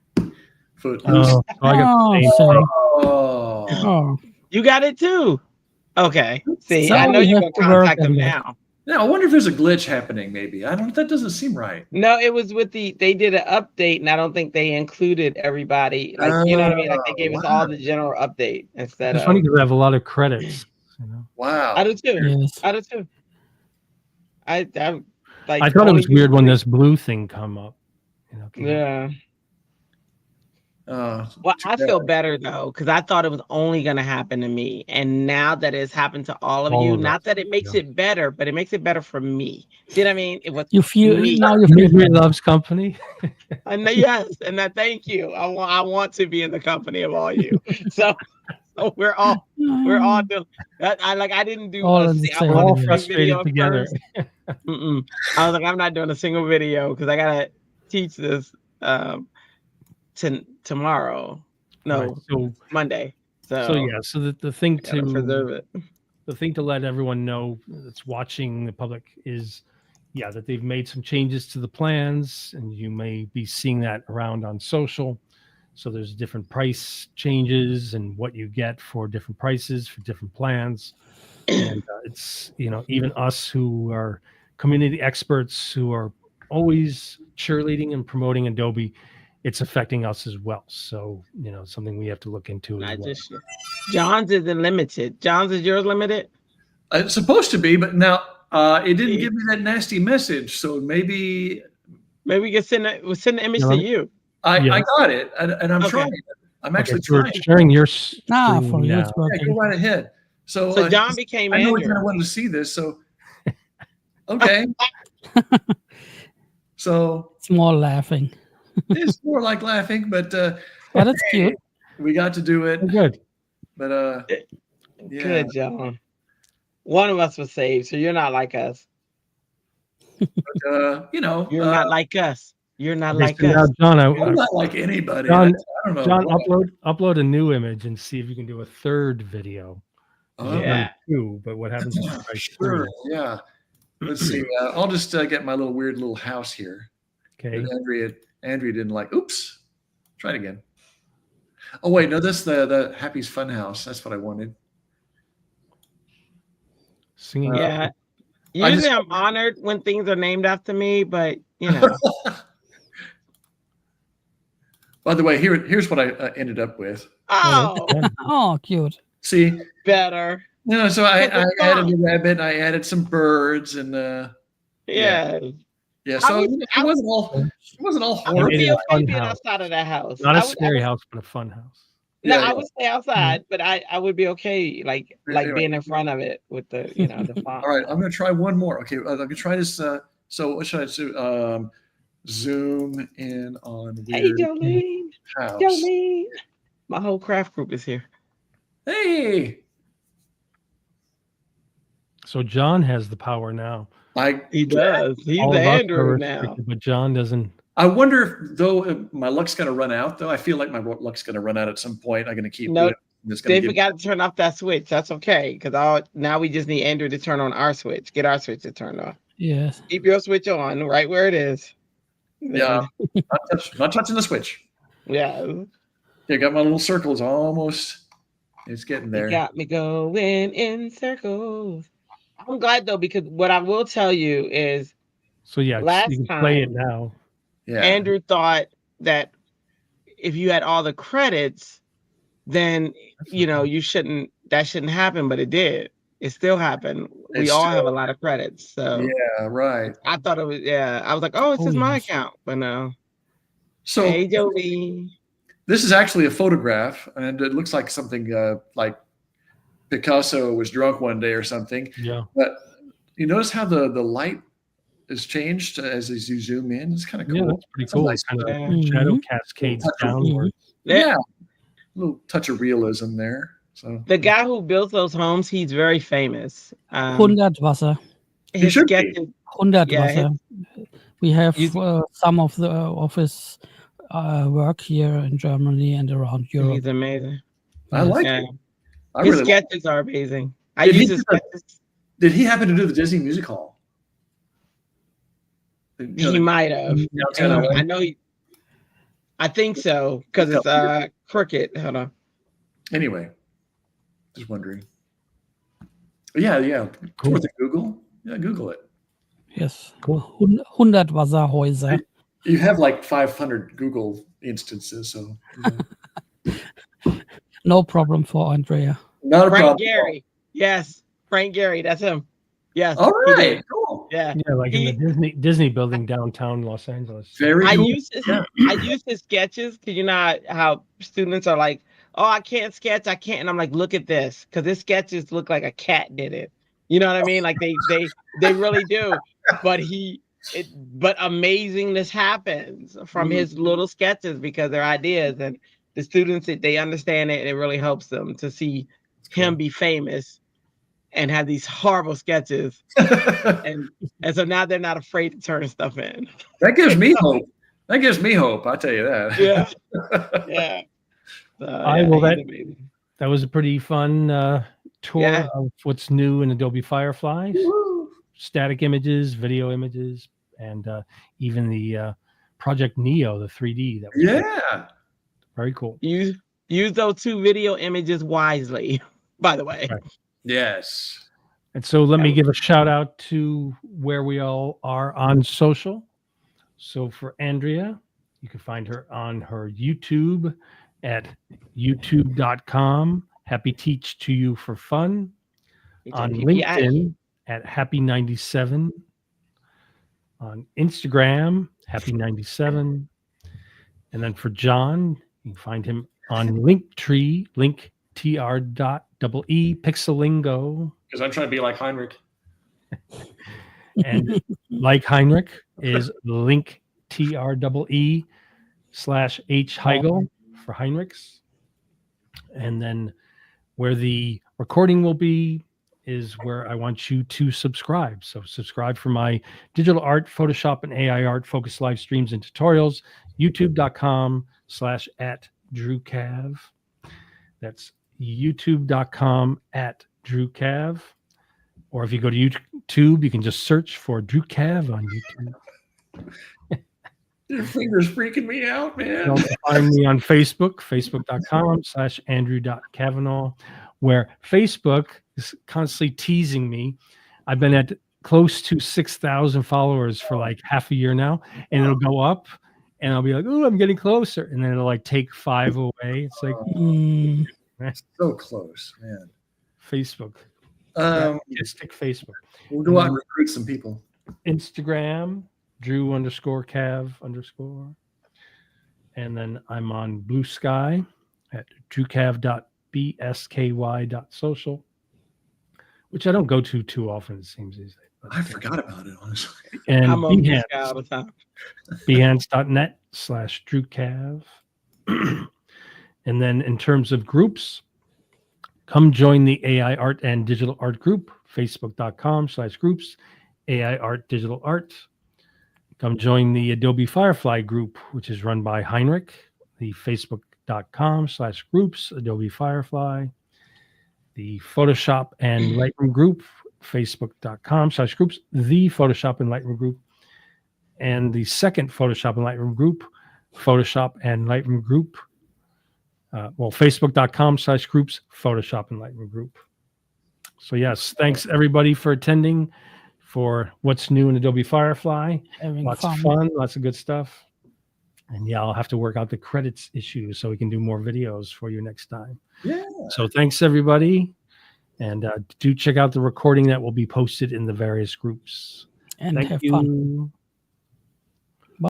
Foot. Oh, I got the same thing. Oh. You got it too. Okay. See, So I know we you're have gonna to work contact them on that. now. Now, I wonder if there's a glitch happening. Maybe that doesn't seem right. No, it was with they did an update, and I don't think they included everybody. Like, you know what I mean? Like they gave us all the general update instead It's of. funny because I have a lot of credits. You know? Wow. I do too. Yes. I do too. I like. I thought it was only weird when usually- this blue thing come up. You know, came up. Yeah. Oh, Well, too I bad. feel better though, because I thought it was only going to happen to me, and now that it's happened to all of All you, of not us, that it makes yeah. it better, but it makes it better for me. See what I mean? It was You feel me. now. You feel Misery loves company. I know, yes, and I thank you. I want to be in the company of all you. So we're all doing. I didn't do. All A, in the I same We're wanted all to do frustrated video together. first. I was like, I'm not doing a single video because I gotta teach this tomorrow. No, Right, so Monday. so yeah, so the thing I gotta preserve it. the thing to let everyone know that's watching the public is, yeah, that they've made some changes to the plans, and you may be seeing that around on social. So there's different price changes and what you get for different prices for different plans. And it's, you know, even us who are community experts who are always cheerleading and promoting Adobe, it's affecting us as well. So, you know, something we have to look into as well. John's isn't limited. John's, is yours limited? It's supposed to be, but now it didn't give me that nasty message. So maybe we can send the image to you. I got it, and I'm trying it. I'm actually we're trying. sharing your screen for you. now. It's Yeah, working. go right ahead. So John became I know we Andrew. kind of wanted to see this. So okay. So It's more laughing. it's more like laughing, but But it's cute. we got to do it. Oh, good. But yeah. Good, John. One of us was saved, so you're not like us. But, you know, You're not like us. You're not Okay, like so now, us. John, I'm not like anybody. John, I don't know. John, what. upload a new image and see if you can do a third video. You've done two, but what happens if you try Sure. three? Yeah. Let's see. I'll just get my little weird little house here. Okay. That Andrea didn't like. Oops. Try it again. Oh wait, no, that's the Happy's Fun House. That's what I wanted. Singing. Yeah. Usually I'm honored when things are named after me, but you know. By the way, here's what I ended up with. Oh, Oh, cute. See, better. no, so I added a rabbit, I added some birds, and Yeah. yeah. So it wasn't all I would horrible. be a okay fun being house. outside of that house. Not a I would- scary house, but a fun house. No, Yeah, I would stay outside, but I would be okay, like Anyway. being in front of it with the the font. All right, I'm gonna try one more. Okay, I'm gonna try this. So what should I do? Zoom in on Hey, weird Jolene. house. Jolene. My whole craft group is here. Hey, So John has the power now. He does. He's All the of us are Andrew now. restricted, but John doesn't. I wonder if though my luck's gonna run out. Though I feel like my luck's gonna run out at some point. I'm gonna keep No, doing it. I'm just gonna They give- forgot to turn off that switch. That's okay, because now we just need Andrew to turn on our switch. Get our switch to turn on. Yes. Keep your switch on right where it is. Yeah, not touching the switch. Yeah. Yeah, got my little circles almost. It's getting You there. got me going in circles. I'm glad though, because what I will tell you is So yeah, Last you can play it time- now. Yeah. Andrew thought that if you had all the credits, then That's you know okay. that shouldn't happen, but it did. It still happened. we all have a lot of credits. So yeah, right. I thought it was, I was like, oh, it's just my account, but no. So hey, Jolie. This is actually a photograph, and it looks like something like Picasso was drunk one day or something. Yeah. But you notice how the light is changed as you zoom in? It's kind of cool. Yeah, that's pretty cool. Nice Kind of shadow cascades downward. Yeah. A little touch of realism there. So the guy who built those homes, he's very famous. 100 Wasser. He should be. 100 Wasser. We have some of the office work here in Germany and around Europe. He's amazing. I like it. His sketches are amazing. I use his sketches. Did he happen to do the Disney Music Hall? He might have. I know he. I think so because it's crooked. Hold on. Anyway, just wondering. Yeah. Cool. Worth a Google. Yeah, Google it. Yes. Cool. 100 Wasserhäuser. You have like 500 Google instances, so. No problem for Andrea. Not a Frank problem. Gehry. Yes, Frank Gehry. That's him. Yes. All right. Cool. Yeah. Yeah, like in the Disney building downtown Los Angeles. Very cool. I use his sketches because you know how students are like, oh, I can't sketch. I can't. And I'm like, look at this. Because his sketches look like a cat did it. You know what I mean? Like they really do. But but amazingness happens from his little sketches because they're ideas, and the students, they understand it, and it really helps them to see him be famous and have these horrible sketches. and so now they're not afraid to turn stuff in. That gives me hope. That gives me hope. I'll tell you that. Yeah. Yeah. That was a pretty fun tour of what's new in Adobe Firefly. Woo. Static images, video images, and even the Project Neo, the 3D. That was very cool. Use those 2 video images wisely, by the way. Right. Yes. And so let me give a shout out to where we all are on social. So for Andrea, you can find her on her YouTube at youtube.com. Happy Teach to You for Fun. On LinkedIn at Happy97. On Instagram, Happy97. And then for John, you can find him on Linktree, linktr.ee, Pixelingo. Because I'm trying to be like Henrik. And like Henrik is linktr.ee/H Heigl for Heinrichs. And then where the recording will be is where I want you to subscribe. So subscribe for my digital art, Photoshop, and AI art focused live streams and tutorials, youtube.com/@DrewCav. That's youtube.com/@DrewCav. Or if you go to YouTube, you can just search for Drew Cav on YouTube. Your finger's freaking me out, man. You can find me on Facebook, facebook.com/Andrew.Kavanagh, where Facebook is constantly teasing me. I've been at close to 6,000 followers for like half a year now, and it'll go up, and I'll be like, oh, I'm getting closer. And then it'll like take 5 away. It's like, so close, man. Facebook. Stick Facebook. We'll go out and recruit some people. Instagram, Drew_Cav_. And then I'm on Blue Sky at drewcav.bsky.social, which I don't go to too often, it seems these days. I forgot about it, honestly. And I'm on Blue Sky all the time. Behance.net/DrewCav. And then in terms of groups, come join the AI Art and Digital Art group, facebook.com/groups, AI Art Digital Art. Come join the Adobe Firefly group, which is run by Henrik, the facebook.com/groups, Adobe Firefly. The Photoshop and Lightroom group, facebook.com/groups, the Photoshop and Lightroom group. And the second Photoshop and Lightroom group, Photoshop and Lightroom group. Facebook.com/groups, Photoshop and Lightroom group. So yes, thanks everybody for attending for what's new in Adobe Firefly. Lots of fun, lots of good stuff. And yeah, I'll have to work out the credits issue so we can do more videos for you next time. Yeah. So thanks everybody. And do check out the recording that will be posted in the various groups. And Thank have you. fun.